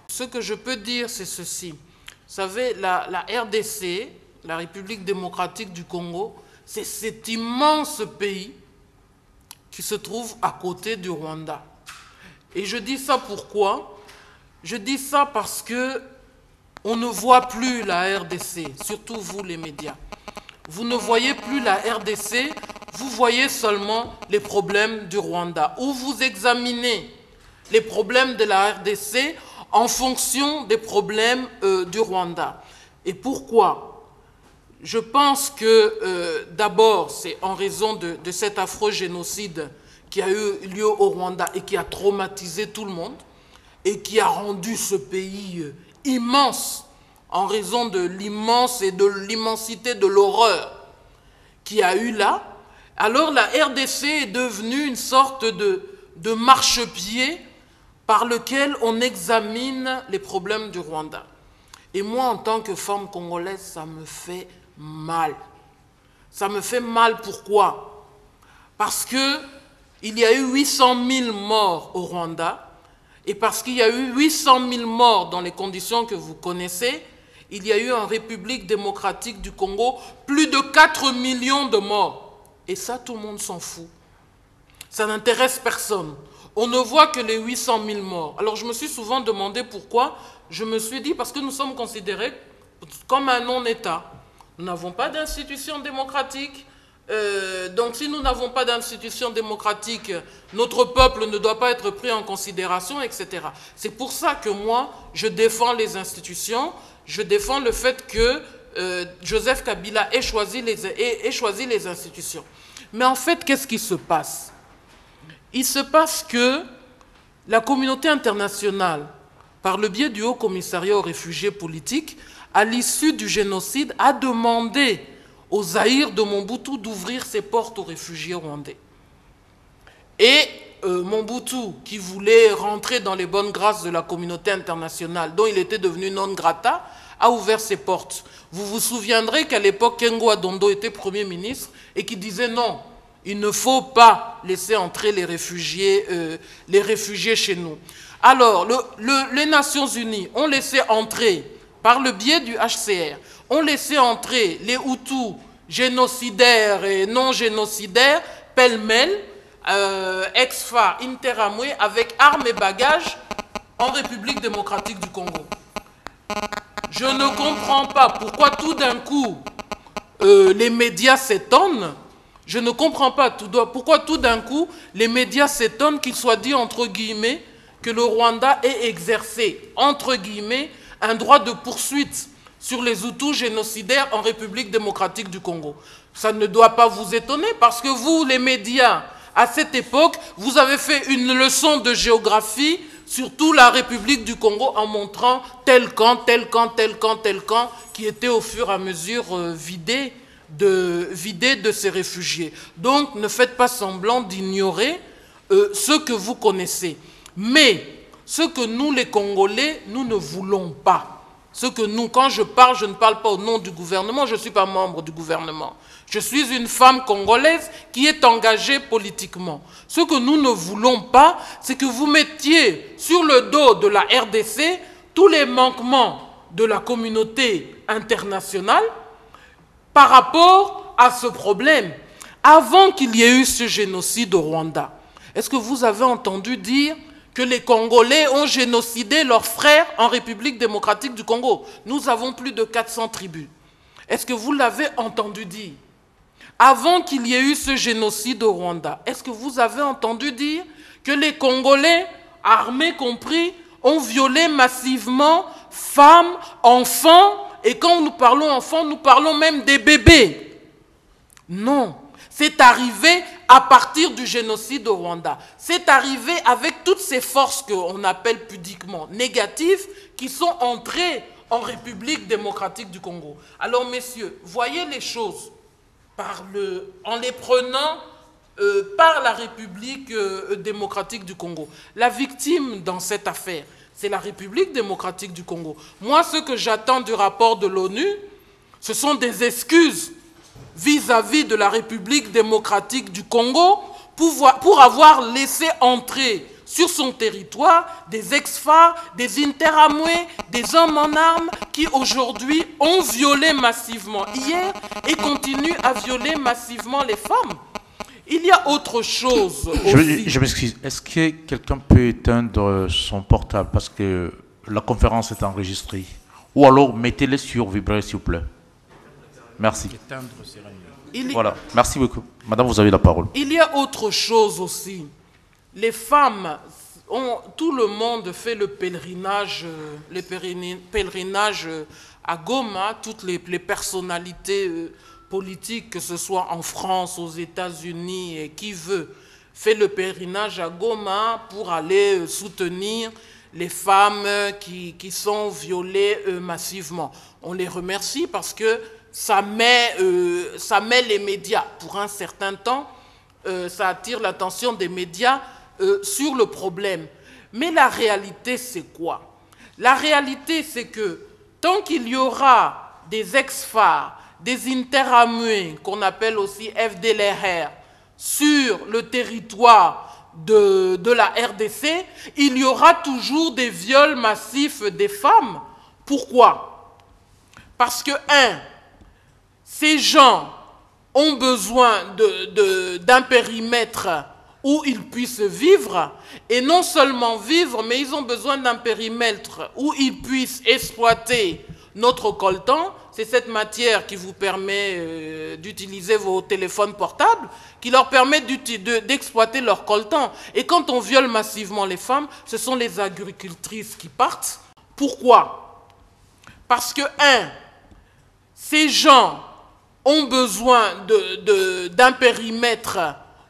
Ce que je peux dire, c'est ceci. Vous savez, la RDC, la République démocratique du Congo, c'est cet immense pays qui se trouve à côté du Rwanda. Et je dis ça pourquoi? Je dis ça parce que on ne voit plus la RDC, surtout vous les médias. Vous ne voyez plus la RDC, vous voyez seulement les problèmes du Rwanda. Ou vous examinez les problèmes de la RDC en fonction des problèmes du Rwanda. Et pourquoi? Je pense que d'abord, c'est en raison de cet affreux génocide qui a eu lieu au Rwanda et qui a traumatisé tout le monde et qui a rendu ce pays immense en raison de l'immensité de l'horreur qu'il y a eu là. Alors la RDC est devenue une sorte de marchepied par lequel on examine les problèmes du Rwanda. Et moi, en tant que femme congolaise, ça me fait mal. Ça me fait mal, pourquoi? Parce qu'il y a eu 800 000 morts au Rwanda, et parce qu'il y a eu 800 000 morts dans les conditions que vous connaissez, il y a eu en République démocratique du Congo plus de 4 millions de morts. Et ça, tout le monde s'en fout. Ça n'intéresse personne. On ne voit que les 800 000 morts. Alors je me suis souvent demandé pourquoi. Je me suis dit parce que nous sommes considérés comme un non-État. Nous n'avons pas d'institution démocratique. Donc si nous n'avons pas d'institution démocratique, notre peuple ne doit pas être pris en considération, etc. C'est pour ça que moi, je défends les institutions. Je défends le fait que Joseph Kabila ait choisi les institutions. Mais en fait, qu'est-ce qui se passe? Il se passe que la communauté internationale, par le biais du Haut Commissariat aux réfugiés politiques, à l'issue du génocide, a demandé au Zaïre de Mobutu d'ouvrir ses portes aux réfugiés rwandais. Et Mobutu, qui voulait rentrer dans les bonnes grâces de la communauté internationale, dont il était devenu non grata, a ouvert ses portes. Vous vous souviendrez qu'à l'époque, Kengo Adondo était Premier ministre et qui disait non, il ne faut pas laisser entrer les réfugiés chez nous. Alors, les Nations Unies ont laissé entrer, par le biais du HCR, ont laissé entrer les Hutus génocidaires et non génocidaires, pêle-mêle, ex-FA, Interamwe, avec armes et bagages en République démocratique du Congo. Je ne comprends pas pourquoi tout d'un coup les médias s'étonnent. Je ne comprends pas pourquoi tout d'un coup les médias s'étonnent qu'il soit dit entre guillemets que le Rwanda ait exercé entre guillemets un droit de poursuite sur les Hutus génocidaires en République démocratique du Congo. Ça ne doit pas vous étonner parce que vous, les médias, à cette époque, vous avez fait une leçon de géographie sur toute la République du Congo en montrant tel camp, tel camp, tel camp, tel camp, qui était au fur et à mesure vidé de ces réfugiés. Donc, ne faites pas semblant d'ignorer ce que vous connaissez. Mais, ce que nous, les Congolais, nous ne voulons pas. Ce que nous, quand je ne parle pas au nom du gouvernement, je ne suis pas membre du gouvernement. Je suis une femme congolaise qui est engagée politiquement. Ce que nous ne voulons pas, c'est que vous mettiez sur le dos de la RDC tous les manquements de la communauté internationale par rapport à ce problème. Avant qu'il y ait eu ce génocide au Rwanda, est-ce que vous avez entendu dire que les Congolais ont génocidé leurs frères en République démocratique du Congo? Nous avons plus de 400 tribus. Est-ce que vous l'avez entendu dire? Avant qu'il y ait eu ce génocide au Rwanda, est-ce que vous avez entendu dire que les Congolais, armés compris, ont violé massivement femmes, enfants, et quand nous parlons enfants, nous parlons même des bébés? Non. C'est arrivé à partir du génocide au Rwanda. C'est arrivé avec toutes ces forces qu'on appelle pudiquement négatives qui sont entrées en République démocratique du Congo. Alors messieurs, voyez les choses en les prenant par la République démocratique du Congo. La victime dans cette affaire, c'est la République démocratique du Congo. Moi, ce que j'attends du rapport de l'ONU, ce sont des excuses vis-à-vis de la République démocratique du Congo pour avoir laissé entrer sur son territoire des ex-FAR, des Interamwe, des hommes en armes qui aujourd'hui ont violé massivement hier et continuent à violer massivement les femmes. Il y a autre chose aussi. Je m'excuse. Est-ce que quelqu'un peut éteindre son portable parce que la conférence est enregistrée? Ou alors mettez-le sur vibrer s'il vous plaît. Merci. Voilà, merci beaucoup. Madame, vous avez la parole. Il y a autre chose aussi. Les femmes, tout le monde fait le pèlerinage à Goma, toutes les personnalités politiques, que ce soit en France, aux États-Unis, et qui veut, fait le pèlerinage à Goma pour aller soutenir les femmes qui sont violées massivement. On les remercie parce que ça met les médias pour un certain temps, ça attire l'attention des médias sur le problème. Mais la réalité, c'est quoi? La réalité, c'est que tant qu'il y aura des ex-FAR, des Interamwe, qu'on appelle aussi FDLR, sur le territoire de la RDC, il y aura toujours des viols massifs des femmes. Pourquoi? Parce que, ces gens ont besoin d'un périmètre où ils puissent vivre, et non seulement vivre, mais ils ont besoin d'un périmètre où ils puissent exploiter notre coltan. C'est cette matière qui vous permet d'utiliser vos téléphones portables, qui leur permet d'exploiter leur coltan. Et quand on viole massivement les femmes, ce sont les agricultrices qui partent. Pourquoi? Parce que, ces gens ont besoin d'un périmètre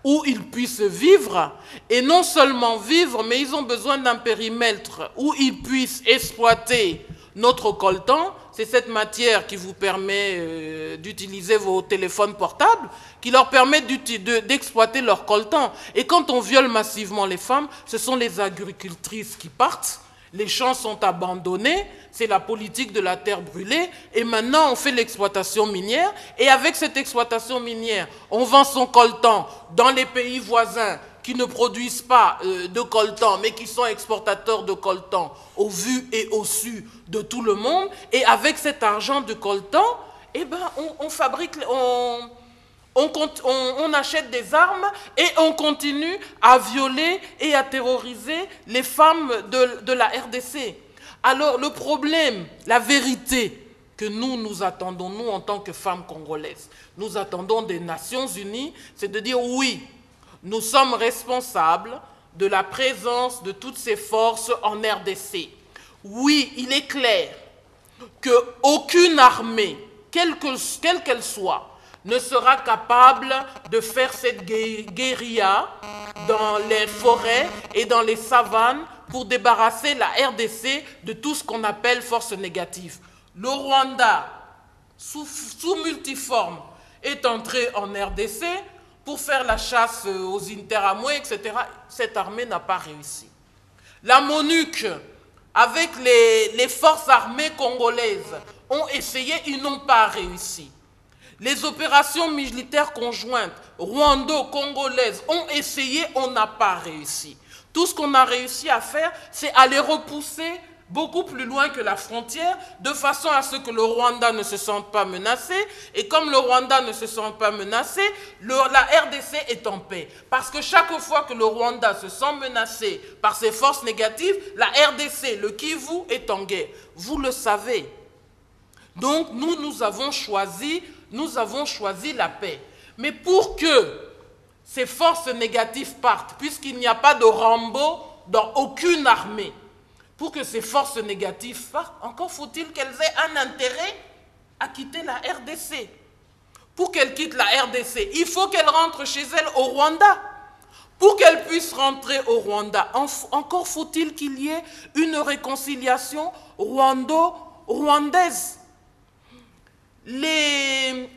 où ils puissent vivre, et non seulement vivre, mais ils ont besoin d'un périmètre où ils puissent exploiter notre coltan. C'est cette matière qui vous permet d'utiliser vos téléphones portables, qui leur permet d'exploiter leur coltan. Et quand on viole massivement les femmes, ce sont les agricultrices qui partent, les champs sont abandonnés, c'est la politique de la terre brûlée, et maintenant on fait l'exploitation minière, et avec cette exploitation minière, on vend son coltan dans les pays voisins qui ne produisent pas de coltan, mais qui sont exportateurs de coltan au vu et au su de tout le monde, et avec cet argent de coltan, eh ben, on fabrique, on achète des armes et on continue à violer et à terroriser les femmes de la RDC. Alors le problème, la vérité que nous attendons, nous en tant que femmes congolaises, nous attendons des Nations Unies, c'est de dire oui, nous sommes responsables de la présence de toutes ces forces en RDC. Oui, il est clair qu'aucune armée, quelle qu'elle soit, ne sera capable de faire cette guérilla dans les forêts et dans les savanes pour débarrasser la RDC de tout ce qu'on appelle force négative. Le Rwanda, sous multiforme, est entré en RDC pour faire la chasse aux Interamwe, etc. Cette armée n'a pas réussi. La MONUC, avec les forces armées congolaises, ont essayé, ils n'ont pas réussi. Les opérations militaires conjointes rwando-congolaises ont essayé, on n'a pas réussi. Tout ce qu'on a réussi à faire, c'est à les repousser beaucoup plus loin que la frontière, de façon à ce que le Rwanda ne se sente pas menacé. Et comme le Rwanda ne se sent pas menacé, la RDC est en paix. Parce que chaque fois que le Rwanda se sent menacé par ses forces négatives, la RDC, le Kivu, est en guerre. Vous le savez. Donc nous avons choisi la paix. Mais pour que ces forces négatives partent, puisqu'il n'y a pas de Rambo dans aucune armée, pour que ces forces négatives partent, encore faut-il qu'elles aient un intérêt à quitter la RDC. Pour qu'elles quittent la RDC, il faut qu'elles rentrent chez elles au Rwanda. Pour qu'elles puissent rentrer au Rwanda, encore faut-il qu'il y ait une réconciliation rwando-rwandaise.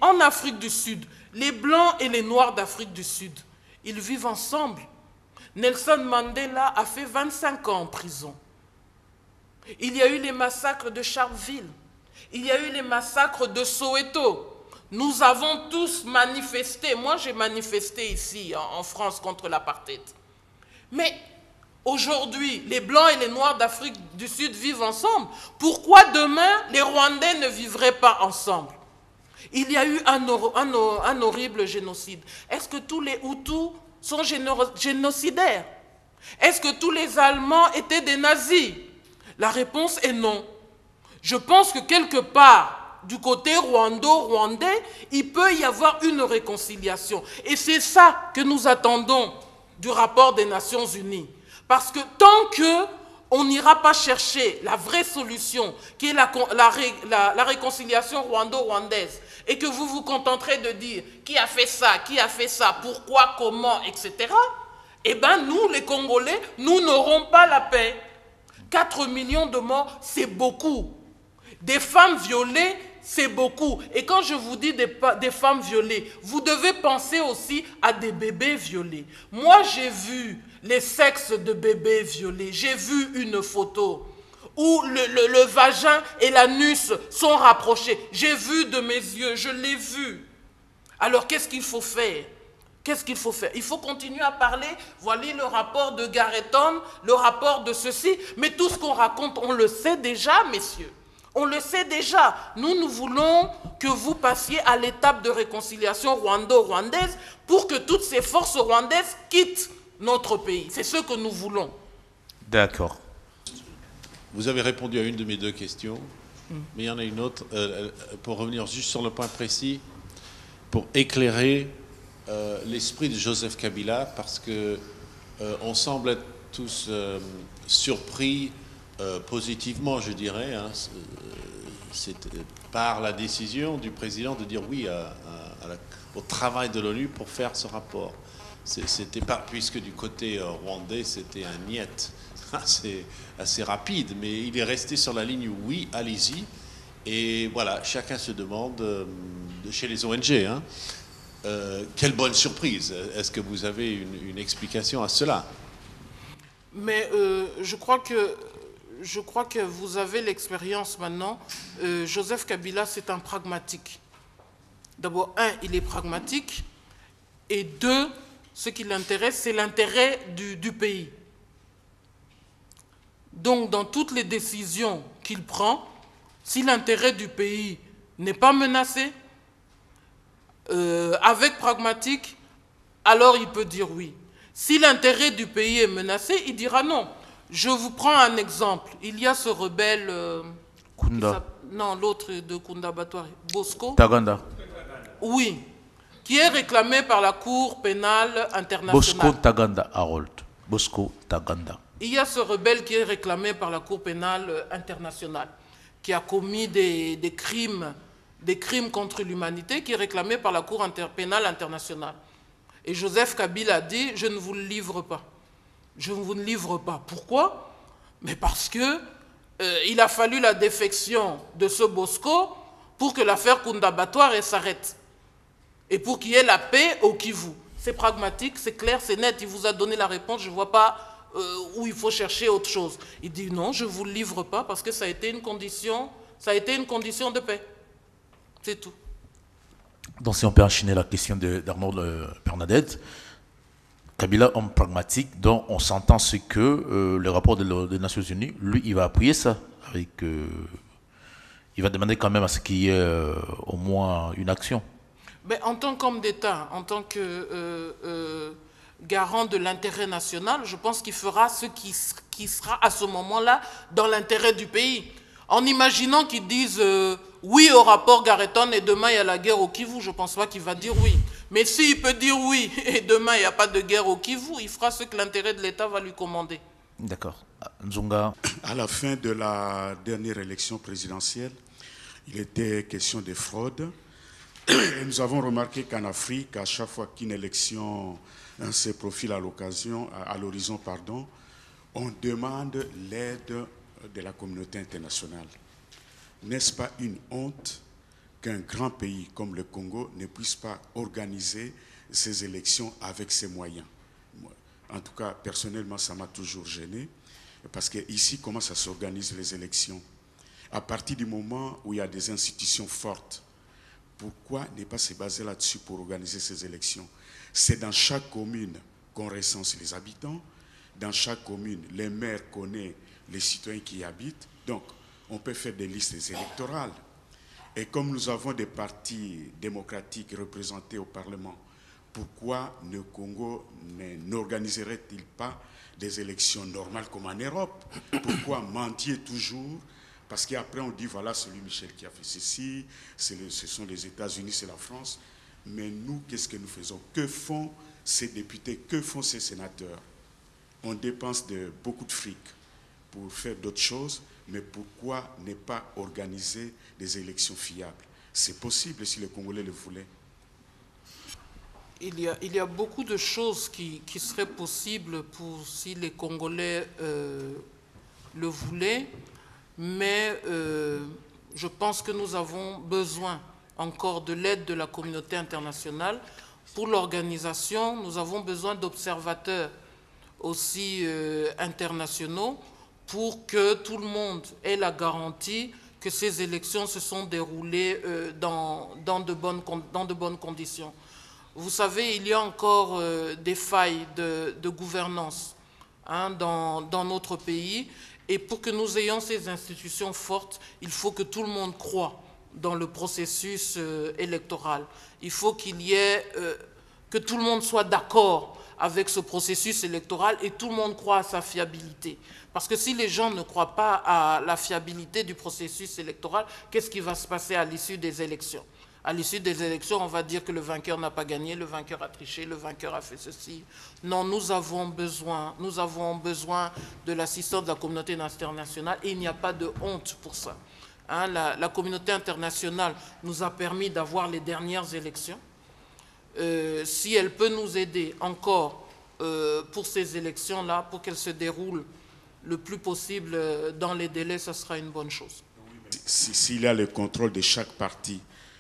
En Afrique du Sud, les Blancs et les Noirs d'Afrique du Sud, ils vivent ensemble. Nelson Mandela a fait 25 ans en prison. Il y a eu les massacres de Sharpeville. Il y a eu les massacres de Soweto. Nous avons tous manifesté. Moi, j'ai manifesté ici, en France, contre l'apartheid. Mais aujourd'hui, les Blancs et les Noirs d'Afrique du Sud vivent ensemble. Pourquoi demain, les Rwandais ne vivraient pas ensemble? Il y a eu un horrible génocide. Est-ce que tous les Hutus sont génocidaires? Est-ce que tous les Allemands étaient des nazis? La réponse est non. Je pense que quelque part, du côté rwandais, il peut y avoir une réconciliation. Et c'est ça que nous attendons du rapport des Nations Unies. Parce que tant qu'on n'ira pas chercher la vraie solution, qui est la réconciliation rwando-rwandaise, et que vous vous contenterez de dire qui a fait ça, pourquoi, comment, etc., eh bien nous, les Congolais, nous n'aurons pas la paix. 4 millions de morts, c'est beaucoup. Des femmes violées, c'est beaucoup. Et quand je vous dis des femmes violées, vous devez penser aussi à des bébés violés. Moi, j'ai vu les sexes de bébés violés. J'ai vu une photo où le vagin et l'anus sont rapprochés. J'ai vu de mes yeux, je l'ai vu. Alors, qu'est-ce qu'il faut faire? Qu'est-ce qu'il faut faire? Il faut continuer à parler. Voilà le rapport de Gareton, le rapport de ceci. Mais tout ce qu'on raconte, on le sait déjà, messieurs. On le sait déjà. Nous voulons que vous passiez à l'étape de réconciliation rwando-rwandaise pour que toutes ces forces rwandaises quittent notre pays. C'est ce que nous voulons. D'accord. Vous avez répondu à une de mes deux questions, mais il y en a une autre. Pour revenir juste sur le point précis, pour éclairer l'esprit de Joseph Kabila, parce que on semble être tous surpris positivement, je dirais, hein, par la décision du président de dire oui au travail de l'ONU pour faire ce rapport. C'était pas, puisque du côté rwandais, c'était un niet assez rapide, mais il est resté sur la ligne oui, allez-y. Et voilà, chacun se demande, chez les ONG, hein, quelle bonne surprise. Est-ce que vous avez une explication à cela? Mais je crois que vous avez l'expérience maintenant. Joseph Kabila, c'est un pragmatique. D'abord, un, il est pragmatique. Et deux, ce qui l'intéresse, c'est l'intérêt du pays. Donc, dans toutes les décisions qu'il prend, si l'intérêt du pays n'est pas menacé, avec pragmatique, alors il peut dire oui. Si l'intérêt du pays est menacé, il dira non. Je vous prends un exemple. Il y a ce rebelle... Kunda. Non, l'autre de Kunda Batouari, Bosco. Taganda. Oui, qui est réclamé par la Cour pénale internationale. Bosco Taganda, Harold. Bosco Taganda. Il y a ce rebelle qui est réclamé par la Cour pénale internationale, qui a commis des crimes contre l'humanité, qui est réclamé par la Cour pénale internationale. Et Joseph Kabila a dit, je ne vous le livre pas. Je ne vous le livre pas. Pourquoi? Mais parce que il a fallu la défection de ce Bosco pour que l'affaire Kunda Batouari s'arrête. Et pour qu'il y ait la paix au Kivu. C'est pragmatique, c'est clair, c'est net. Il vous a donné la réponse, je ne vois pas où il faut chercher autre chose. Il dit non, je ne vous le livre pas parce que ça a été une condition de paix. C'est tout. Donc si on peut enchaîner la question d'Arnaud Bernadette, Kabila, homme pragmatique, dont on s'entend ce que le rapport des Nations Unies, lui, il va appuyer ça. Il va demander quand même à ce qu'il y ait au moins une action. Mais en tant qu'homme d'État, en tant que garant de l'intérêt national, je pense qu'il fera ce qui sera à ce moment-là dans l'intérêt du pays. En imaginant qu'ils disent oui au rapport Gareton et demain il y a la guerre au Kivu, je ne pense pas qu'il va dire oui. Mais s'il peut dire oui et demain il n'y a pas de guerre au Kivu, il fera ce que l'intérêt de l'État va lui commander. D'accord. Nzunga. À la fin de la dernière élection présidentielle, il était question de fraude. Et nous avons remarqué qu'en Afrique, à chaque fois qu'une élection se profile à l'horizon, on demande l'aide de la communauté internationale. N'est-ce pas une honte qu'un grand pays comme le Congo ne puisse pas organiser ses élections avec ses moyens? En tout cas, personnellement, ça m'a toujours gêné, parce qu'ici, comment ça s'organise les élections? À partir du moment où il y a des institutions fortes, pourquoi ne pas se baser là-dessus pour organiser ces élections? C'est dans chaque commune qu'on recense les habitants. Dans chaque commune, les maires connaissent les citoyens qui y habitent. Donc, on peut faire des listes électorales. Et comme nous avons des partis démocratiques représentés au Parlement, pourquoi le Congo n'organiserait-il pas des élections normales comme en Europe? Pourquoi mentir toujours? Parce qu'après on dit voilà, c'est lui Michel qui a fait ceci, ce sont les États-Unis, c'est la France. Mais nous, qu'est-ce que nous faisons? Que font ces députés? Que font ces sénateurs? On dépense beaucoup de fric pour faire d'autres choses, mais pourquoi ne pas organiser des élections fiables? C'est possible si les Congolais le voulaient. Il y a beaucoup de choses qui seraient possibles si les Congolais le voulaient, mais je pense que nous avons besoin encore de l'aide de la communauté internationale. Pour l'organisation, nous avons besoin d'observateurs aussi internationaux pour que tout le monde ait la garantie que ces élections se sont déroulées dans de bonnes conditions. Vous savez, il y a encore des failles de gouvernance dans notre pays. Et pour que nous ayons ces institutions fortes, il faut que tout le monde croie dans le processus électoral. Il faut que tout le monde soit d'accord avec ce processus électoral et tout le monde croit à sa fiabilité. Parce que si les gens ne croient pas à la fiabilité du processus électoral, qu'est-ce qui va se passer à l'issue des élections? À l'issue des élections, on va dire que le vainqueur n'a pas gagné, le vainqueur a triché, le vainqueur a fait ceci. Non, nous avons besoin de l'assistance de la communauté internationale et il n'y a pas de honte pour ça. La communauté internationale nous a permis d'avoir les dernières élections. si elle peut nous aider encore pour ces élections-là, pour qu'elles se déroulent le plus possible dans les délais, ça sera une bonne chose. S'il y a le contrôle de chaque parti,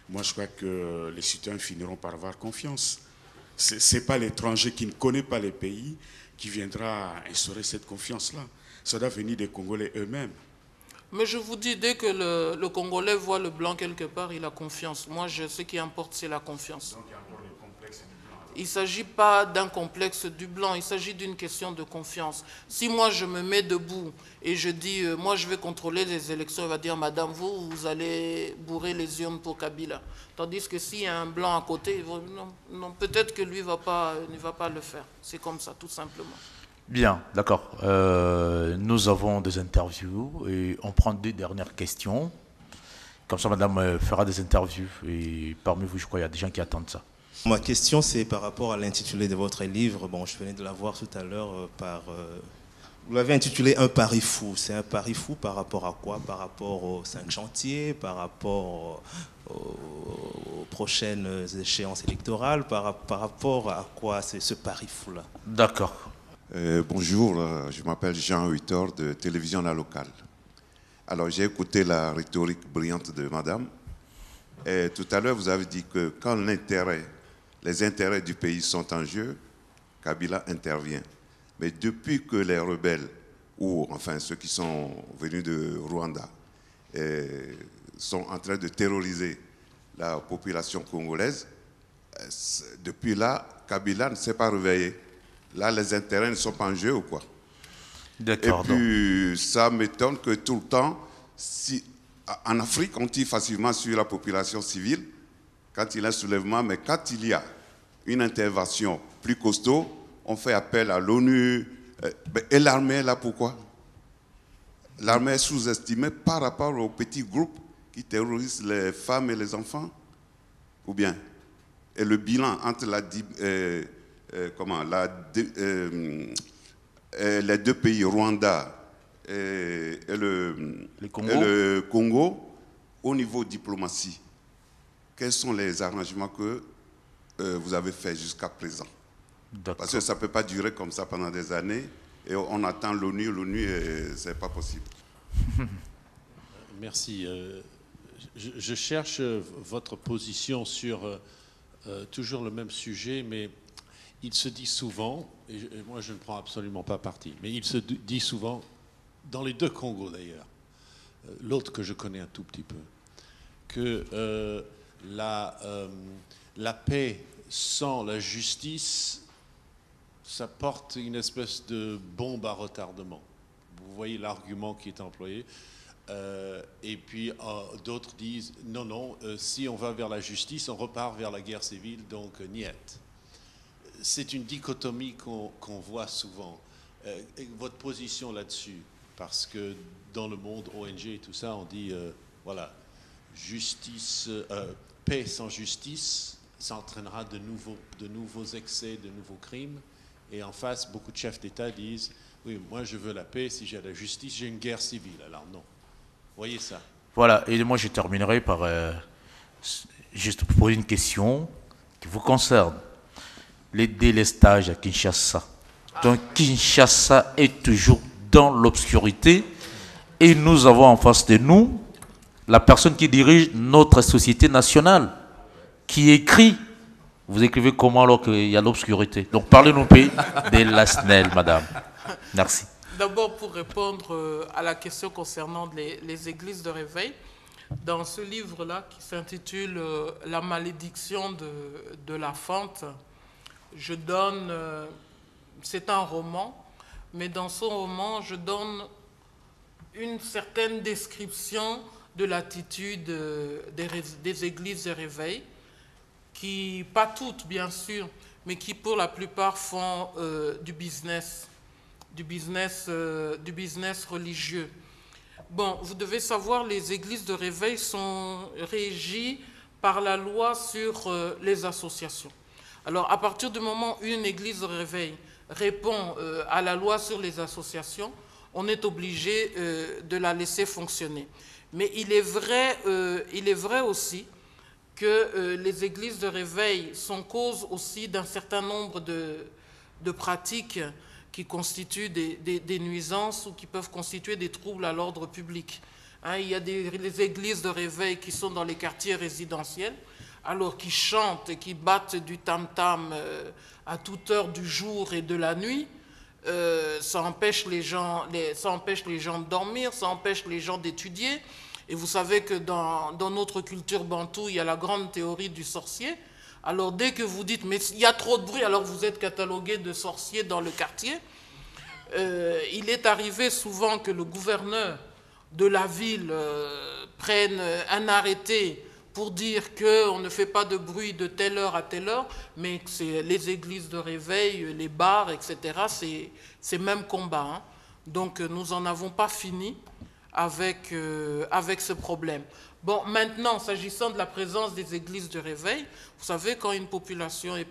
moi je crois que les citoyens finiront par avoir confiance. Ce n'est pas l'étranger qui ne connaît pas les pays qui viendra instaurer cette confiance-là. Ça doit venir des Congolais eux-mêmes. Mais je vous dis, dès que le Congolais voit le blanc quelque part, il a confiance. Moi, ce qui importe, c'est la confiance. Donc il y a encore le complexe du blanc. Il ne s'agit pas d'un complexe du blanc, il s'agit d'une question de confiance. Si moi, je me mets debout et je dis, moi, je vais contrôler les élections, il va dire, madame, vous allez bourrer les urnes pour Kabila. Tandis que s'il y a un blanc à côté, non, peut-être que lui ne va pas le faire. C'est comme ça, tout simplement. Bien, d'accord. Nous avons des interviews et on prend 2 dernières questions. Comme ça, madame fera des interviews. Et parmi vous, je crois qu'il y a des gens qui attendent ça. Ma question, c'est par rapport à l'intitulé de votre livre. Bon, je venais de la voir tout à l'heure vous l'avez intitulé « Un pari fou ». C'est un pari fou par rapport à quoi? Par rapport aux 5 chantiers, par rapport aux prochaines échéances électorales, par rapport à quoi c'est ce pari fou-là? D'accord. Bonjour, je m'appelle Jean Huitor de Télévision La Locale. Alors j'ai écouté la rhétorique brillante de madame. Et tout à l'heure, vous avez dit que quand les intérêts du pays sont en jeu, Kabila intervient. Mais depuis que les rebelles, ou enfin ceux qui sont venus de Rwanda, sont en train de terroriser la population congolaise, depuis là, Kabila ne s'est pas réveillé. Là, les intérêts ne sont pas en jeu ou quoi? D'accord. Et puis, ça m'étonne que tout le temps, en Afrique, on tire facilement sur la population civile quand il y a un soulèvement, mais quand il y a une intervention plus costaud, on fait appel à l'ONU. Et l'armée, là, pourquoi? L'armée est sous-estimée par rapport aux petits groupes qui terrorisent les femmes et les enfants? Ou bien? Et le bilan entre les 2 pays, Rwanda et le Congo, au niveau diplomatie, quels sont les arrangements que vous avez faits jusqu'à présent? Parce que ça ne peut pas durer comme ça pendant des années et on attend l'ONU, ce n'est pas possible. Merci. Je cherche votre position sur toujours le même sujet, mais il se dit souvent, et moi je ne prends absolument pas parti, mais il se dit souvent, dans les 2 Congos d'ailleurs, l'autre que je connais un tout petit peu, que la paix sans la justice, ça porte une espèce de bombe à retardement. Vous voyez l'argument qui est employé. Et puis d'autres disent, non, si on va vers la justice, on repart vers la guerre civile, donc niet. C'est une dichotomie qu'on voit souvent. Votre position là-dessus, parce que dans le monde ONG et tout ça, on dit, voilà, justice, paix sans justice, ça entraînera de nouveaux excès, de nouveaux crimes. Et en face, beaucoup de chefs d'État disent, oui, moi je veux la paix, si j'ai la justice, j'ai une guerre civile. Alors non. Voyez ça. Voilà, et moi je terminerai par juste pour poser une question qui vous concerne. Les délestages à Kinshasa. Donc Kinshasa est toujours dans l'obscurité et nous avons en face de nous la personne qui dirige notre société nationale, qui écrit. Vous écrivez comment alors qu'il y a l'obscurité? Donc parlez-nous de la SNEL, madame. Merci. D'abord, pour répondre à la question concernant les églises de réveil, dans ce livre-là qui s'intitule « La malédiction de la fente », je donne, c'est un roman, mais dans ce roman, je donne une certaine description de l'attitude des églises de réveil, qui, pas toutes bien sûr, mais qui pour la plupart font du business religieux. Bon, vous devez savoir, les églises de réveil sont régies par la loi sur les associations. Alors, à partir du moment où une église de réveil répond à la loi sur les associations, on est obligé de la laisser fonctionner. Mais il est vrai aussi que les églises de réveil sont cause aussi d'un certain nombre de pratiques qui constituent des nuisances ou qui peuvent constituer des troubles à l'ordre public. Hein, il y a les églises de réveil qui sont dans les quartiers résidentiels, alors qui chantent et qui battent du tam-tam à toute heure du jour et de la nuit. Ça empêche les gens de dormir, ça empêche les gens d'étudier. Et vous savez que dans notre culture bantoue, il y a la grande théorie du sorcier. Alors dès que vous dites, mais il y a trop de bruit, alors vous êtes catalogué de sorcier dans le quartier. Il est arrivé souvent que le gouverneur de la ville prenne un arrêté pour dire qu'on ne fait pas de bruit de telle heure à telle heure, mais que c'est les églises de réveil, les bars, etc., c'est même combat. Hein. Donc nous n'en avons pas fini avec ce problème. Bon, maintenant, s'agissant de la présence des églises de réveil, vous savez, quand une population est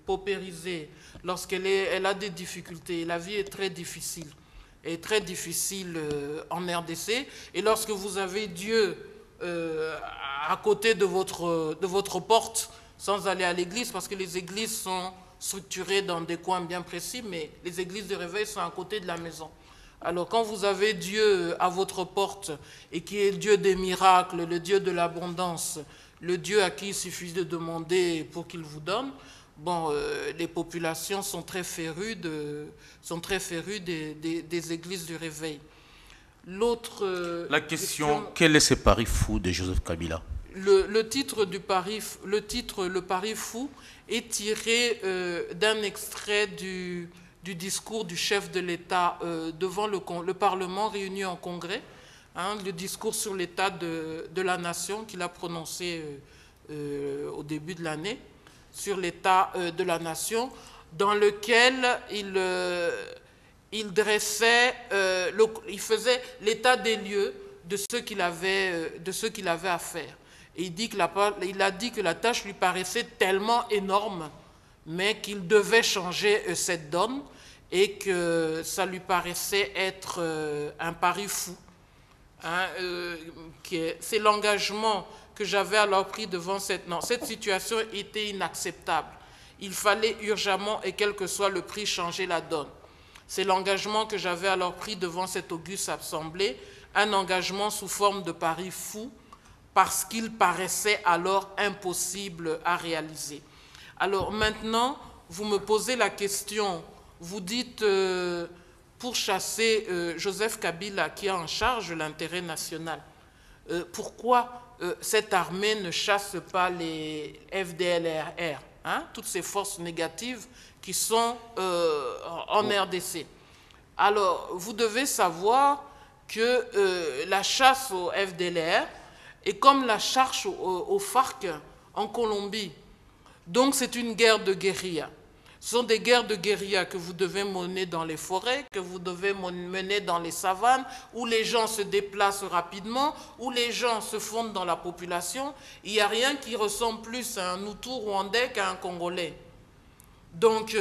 paupérisée, lorsqu'elle a des difficultés, la vie est très difficile, en RDC, et lorsque vous avez Dieu à côté de votre porte, sans aller à l'église, parce que les églises sont structurées dans des coins bien précis, mais les églises de réveil sont à côté de la maison. Alors quand vous avez Dieu à votre porte, et qui est le Dieu des miracles, le Dieu de l'abondance, le Dieu à qui il suffit de demander pour qu'il vous donne, bon, les populations sont très férues des églises du réveil. La question, quel est ce pari fou de Joseph Kabila? Le titre, le pari fou, est tiré d'un extrait du discours du chef de l'État devant le Parlement réuni en congrès, hein, le discours sur l'état de la nation qu'il a prononcé au début de l'année, sur l'état de la nation, dans lequel il dressait, il faisait l'état des lieux de ce qu'il avait à faire. Et il a dit que la tâche lui paraissait tellement énorme, mais qu'il devait changer cette donne et que ça lui paraissait être un pari fou. Hein, c'est l'engagement que j'avais alors pris devant cette situation était inacceptable. Il fallait urgemment, et quel que soit le prix, changer la donne. C'est l'engagement que j'avais alors pris devant cette auguste assemblée, un engagement sous forme de pari fou, parce qu'il paraissait alors impossible à réaliser. Alors maintenant, vous me posez la question, vous dites, pour chasser Joseph Kabila, qui a en charge l'intérêt national, pourquoi cette armée ne chasse pas les FDLR, hein, toutes ces forces négatives qui sont en RDC? Alors, vous devez savoir que la chasse aux FDLR est comme la chasse aux FARC en Colombie. Donc, c'est une guerre de guérilla. Ce sont des guerres de guérilla que vous devez mener dans les forêts, que vous devez mener dans les savanes, où les gens se déplacent rapidement, où les gens se fondent dans la population. Il n'y a rien qui ressemble plus à un Hutu rwandais qu'à un Congolais. Donc,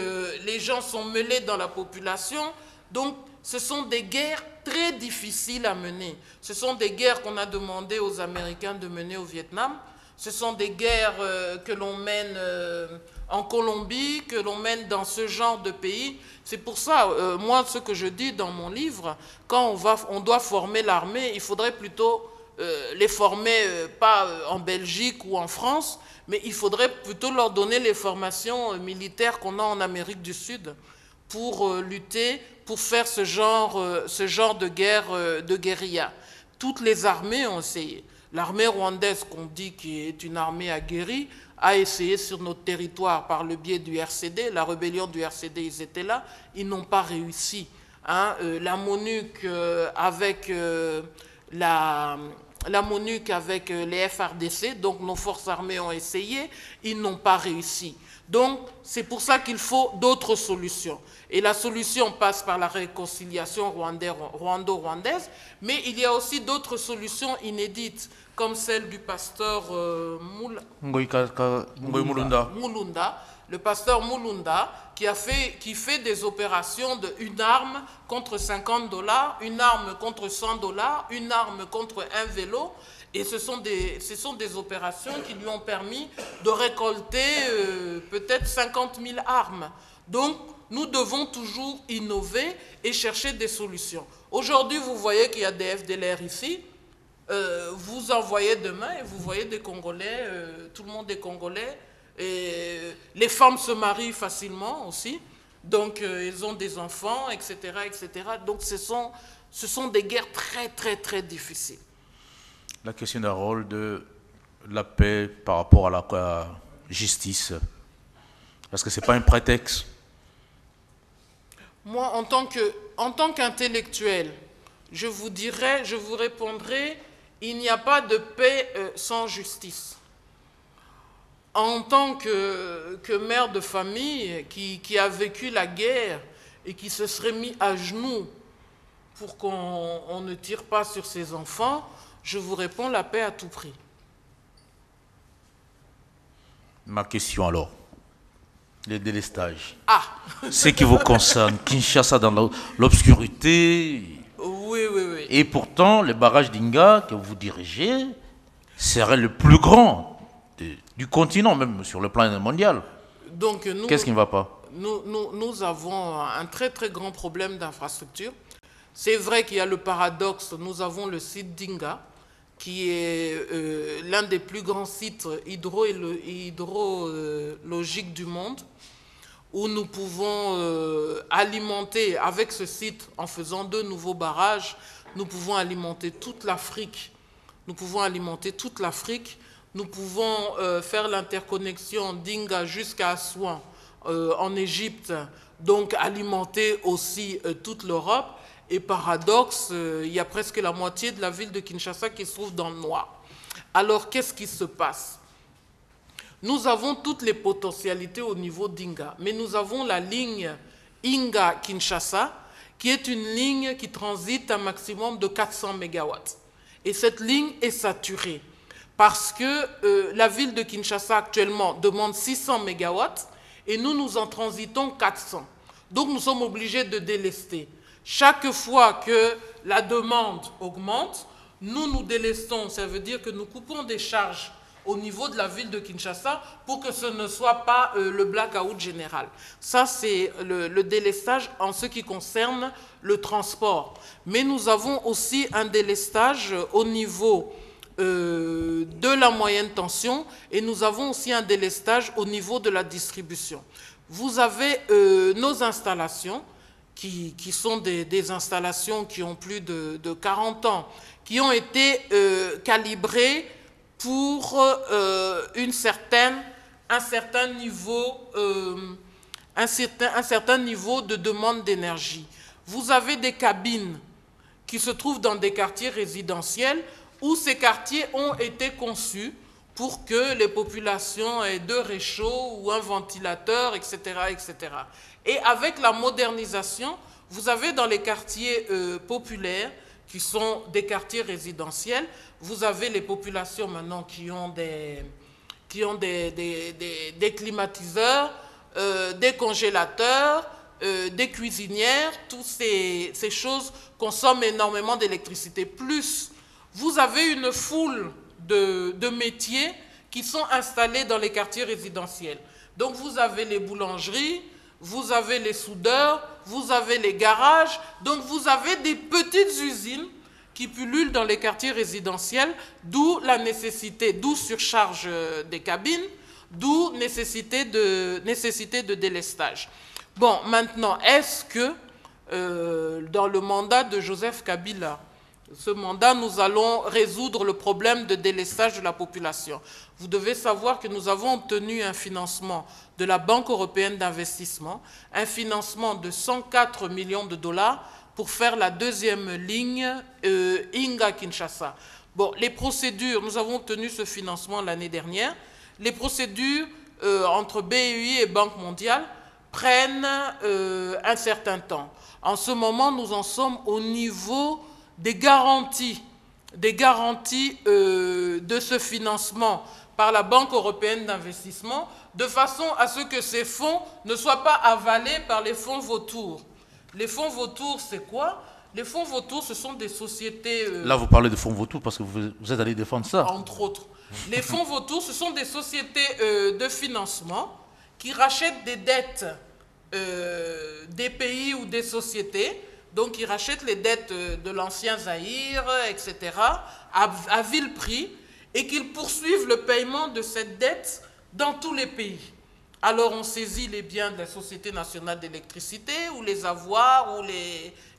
les gens sont mêlés dans la population. Donc, ce sont des guerres très difficiles à mener. Ce sont des guerres qu'on a demandé aux Américains de mener au Vietnam. Ce sont des guerres que l'on mène en Colombie, que l'on mène dans ce genre de pays. C'est pour ça, moi, ce que je dis dans mon livre, quand on doit former l'armée, il faudrait plutôt les former, pas en Belgique ou en France, mais il faudrait plutôt leur donner les formations militaires qu'on a en Amérique du Sud pour lutter, pour faire ce genre de guerre de guérilla. Toutes les armées ont essayé. L'armée rwandaise, qu'on dit qui est une armée aguerrie, a essayé sur notre territoire par le biais du RCD, la rébellion du RCD, ils étaient là, ils n'ont pas réussi. Hein, la MONUC avec les FARDC, donc nos forces armées ont essayé, ils n'ont pas réussi. Donc, c'est pour ça qu'il faut d'autres solutions. Et la solution passe par la réconciliation rwando-rwandaise, mais il y a aussi d'autres solutions inédites, comme celle du pasteur Mulunda, le pasteur Mulunda, qui fait des opérations de une arme contre $50, une arme contre $100, une arme contre un vélo, Et ce sont des opérations qui lui ont permis de récolter peut-être 50 000 armes. Donc, nous devons toujours innover et chercher des solutions. Aujourd'hui, vous voyez qu'il y a des FDLR ici. Vous en voyez demain et vous voyez des Congolais, tout le monde est Congolais. Et les femmes se marient facilement aussi. Donc, ils ont des enfants, etc., etc. Donc, ce sont des guerres très, très, très difficiles. La question d'un rôle de la paix par rapport à la justice, parce que ce n'est pas un prétexte. Moi, en tant qu'intellectuel, je vous répondrai, il n'y a pas de paix sans justice. En tant que mère de famille qui a vécu la guerre et qui se serait mis à genoux pour qu'on ne tire pas sur ses enfants, je vous réponds la paix à tout prix. Ma question alors, les délestages. Ah. Ce qui vous concerne, Kinshasa dans l'obscurité. Oui, oui, oui. Et pourtant, le barrage d'Inga que vous dirigez serait le plus grand du continent, même sur le plan mondial. Donc, qu'est-ce qui ne va pas? Nous avons un très très grand problème d'infrastructure. C'est vrai qu'il y a le paradoxe, nous avons le site d'Inga, qui est l'un des plus grands sites hydrologiques du monde, où nous pouvons alimenter, avec ce site, en faisant 2 nouveaux barrages, nous pouvons alimenter toute l'Afrique. Nous pouvons alimenter toute l'Afrique. Nous pouvons faire l'interconnexion d'Inga jusqu'à Assouan en Égypte, donc alimenter aussi toute l'Europe. Et paradoxe, il y a presque la moitié de la ville de Kinshasa qui se trouve dans le noir. Alors, qu'est-ce qui se passe? Nous avons toutes les potentialités au niveau d'Inga, mais nous avons la ligne Inga-Kinshasa, qui est une ligne qui transite un maximum de 400 MW. Et cette ligne est saturée, parce que la ville de Kinshasa actuellement demande 600 MW, et nous en transitons 400. Donc, nous sommes obligés de délester. Chaque fois que la demande augmente, nous délestons. Ça veut dire que nous coupons des charges au niveau de la ville de Kinshasa pour que ce ne soit pas le blackout général. Ça, c'est le délestage en ce qui concerne le transport. Mais nous avons aussi un délestage au niveau de la moyenne tension et nous avons aussi un délestage au niveau de la distribution. Vous avez nos installations qui sont des installations qui ont plus de 40 ans, qui ont été calibrées pour un certain niveau de demande d'énergie. Vous avez des cabines qui se trouvent dans des quartiers résidentiels où ces quartiers ont été conçus pour que les populations aient 2 réchauds ou un ventilateur, etc., etc. Et avec la modernisation, vous avez dans les quartiers populaires, qui sont des quartiers résidentiels, vous avez les populations maintenant qui ont des climatiseurs, des congélateurs, des cuisinières. Toutes ces choses consomment énormément d'électricité. Plus, vous avez une foule de métiers qui sont installés dans les quartiers résidentiels. Donc, vous avez les boulangeries, vous avez les soudeurs, vous avez les garages. Donc, vous avez des petites usines qui pullulent dans les quartiers résidentiels, d'où la nécessité, d'où surcharge des cabines, d'où nécessité de délestage. Bon, maintenant, est-ce que dans le mandat de Joseph Kabila, ce mandat, nous allons résoudre le problème de délestage de la population? Vous devez savoir que nous avons obtenu un financement de la Banque européenne d'investissement, un financement de 104 millions de dollars pour faire la 2e ligne Inga-Kinshasa. Bon, les procédures, nous avons obtenu ce financement l'année dernière. Les procédures entre BEI et Banque mondiale prennent un certain temps. En ce moment, nous en sommes au niveau des garanties de ce financement par la Banque européenne d'investissement, de façon à ce que ces fonds ne soient pas avalés par les fonds vautours. Les fonds vautours, c'est quoi? Les fonds vautours, ce sont des sociétés... Là, vous parlez de fonds vautours parce que vous êtes allé défendre ça. Entre autres. Les fonds vautours, ce sont des sociétés de financement qui rachètent des dettes des pays ou des sociétés. Donc, ils rachètent les dettes de l'ancien Zaïre, etc., à vil prix, et qu'ils poursuivent le paiement de cette dette dans tous les pays. Alors, on saisit les biens de la Société nationale d'électricité, ou les avoirs, ou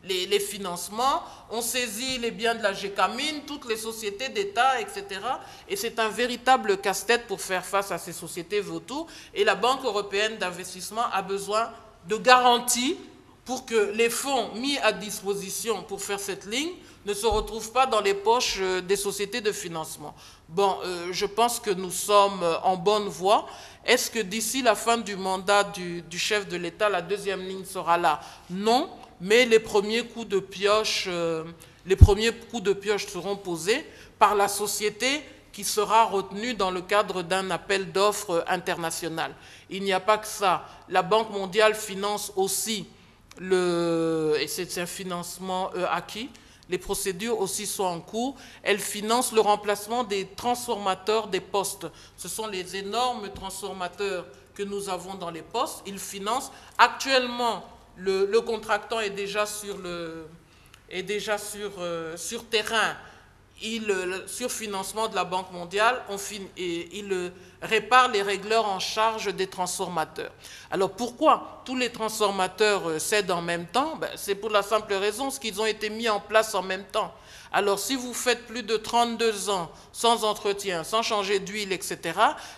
les financements. On saisit les biens de la GECAMINE, toutes les sociétés d'État, etc. Et c'est un véritable casse-tête pour faire face à ces sociétés vautours. Et la Banque européenne d'investissement a besoin de garanties pour que les fonds mis à disposition pour faire cette ligne ne se retrouvent pas dans les poches des sociétés de financement. Bon, je pense que nous sommes en bonne voie. Est-ce que d'ici la fin du mandat du chef de l'État, la deuxième ligne sera là? Non, mais les premiers coups de pioche seront posés par la société qui sera retenue dans le cadre d'un appel d'offres international. Il n'y a pas que ça. La Banque mondiale finance aussi et c'est un financement acquis. Les procédures aussi sont en cours. Elle finance le remplacement des transformateurs des postes. Ce sont les énormes transformateurs que nous avons dans les postes. Ils financent. Actuellement, le contractant est déjà sur terrain. Sur financement de la Banque mondiale, il répare les régleurs en charge des transformateurs. Alors pourquoi tous les transformateurs cèdent en même temps? C'est pour la simple raison qu'ils ont été mis en place en même temps. Alors si vous faites plus de 32 ans sans entretien, sans changer d'huile, etc.,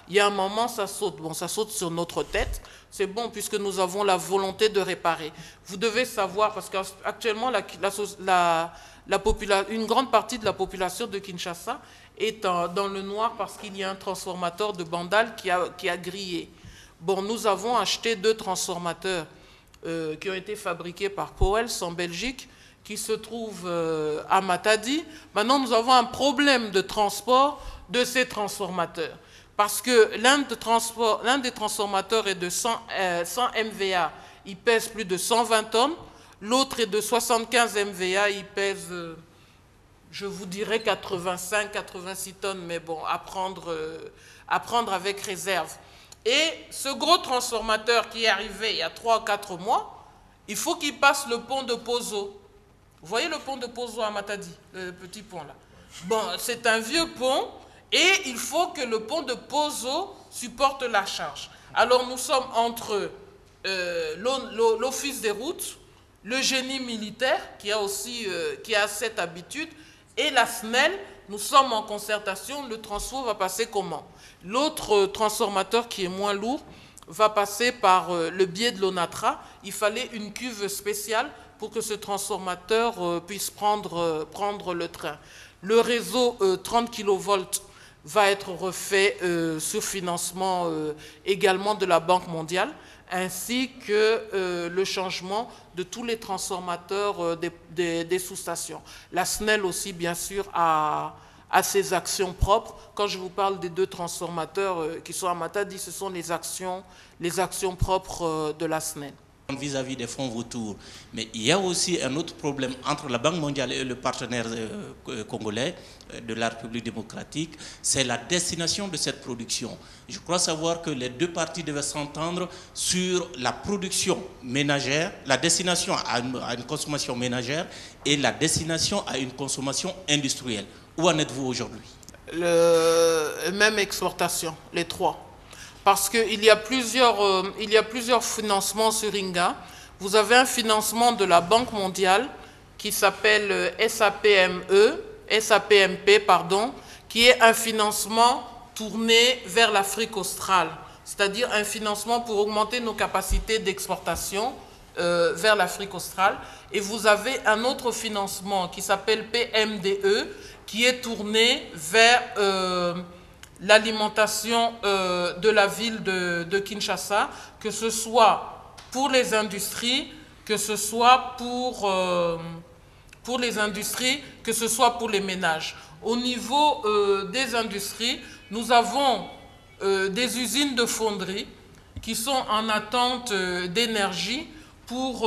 il y a un moment, ça saute. Bon, ça saute sur notre tête. C'est bon puisque nous avons la volonté de réparer. Vous devez savoir, parce qu'actuellement, une grande partie de la population de Kinshasa est dans le noir parce qu'il y a un transformateur de Bandal qui a grillé. Bon, nous avons acheté 2 transformateurs qui ont été fabriqués par Powell en Belgique, qui se trouvent à Matadi. Maintenant, nous avons un problème de transport de ces transformateurs. Parce que l'un des transformateurs est de 100 MVA, il pèse plus de 120 tonnes. L'autre est de 75 MVA, il pèse, je vous dirais, 85-86 tonnes, mais bon, à prendre avec réserve. Et ce gros transformateur qui est arrivé il y a 3 ou 4 mois, il faut qu'il passe le pont de Pozo. Vous voyez le pont de Pozo à Matadi, le petit pont là? Bon, c'est un vieux pont et il faut que le pont de Pozo supporte la charge. Alors nous sommes entre l'Office des routes, le génie militaire qui a cette habitude et la SNEL. Nous sommes en concertation. Le transport va passer comment? L'autre transformateur qui est moins lourd va passer par le biais de l'ONATRA. Il fallait une cuve spéciale pour que ce transformateur puisse prendre le train. Le réseau 30 kV va être refait sur financement également de la Banque mondiale, ainsi que le changement de tous les transformateurs des sous-stations. La SNEL aussi, bien sûr, a ses actions propres. Quand je vous parle des 2 transformateurs qui sont à Matadi, ce sont les actions propres de la SNEL. Vis-à-vis des fonds vautours. Mais il y a aussi un autre problème entre la Banque mondiale et le partenaire congolais de la République démocratique, c'est la destination de cette production. Je crois savoir que les 2 parties devaient s'entendre sur la production ménagère, la destination à une consommation ménagère et la destination à une consommation industrielle. Où en êtes-vous aujourd'hui? Même exportation, les 3. Parce qu'il y a plusieurs financements sur Inga. Vous avez un financement de la Banque mondiale qui s'appelle SAPMP, qui est un financement tourné vers l'Afrique australe, c'est-à-dire un financement pour augmenter nos capacités d'exportation vers l'Afrique australe. Et vous avez un autre financement qui s'appelle PMDE, qui est tourné vers l'alimentation de la ville de Kinshasa, que ce soit pour les industries, que ce soit pour les industries, que ce soit pour les ménages. Au niveau des industries, nous avons des usines de fonderie qui sont en attente d'énergie pour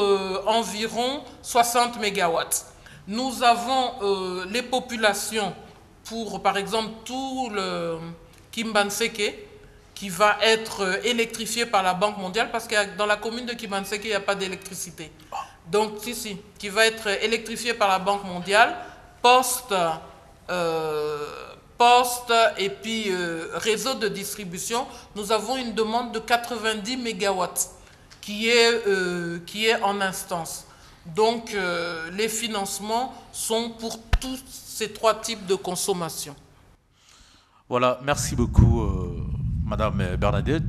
environ 60 mégawatts. Nous avons les populations pour, par exemple, tout le Kimbanseke, qui va être électrifié par la Banque mondiale, parce que dans la commune de Kimbanseke, il n'y a pas d'électricité. Donc, qui va être électrifié par la Banque mondiale, poste et puis réseau de distribution. Nous avons une demande de 90 mégawatts qui est en instance. Donc, les financements sont pour tous ces 3 types de consommation. Voilà, merci beaucoup, Madame Bernadette.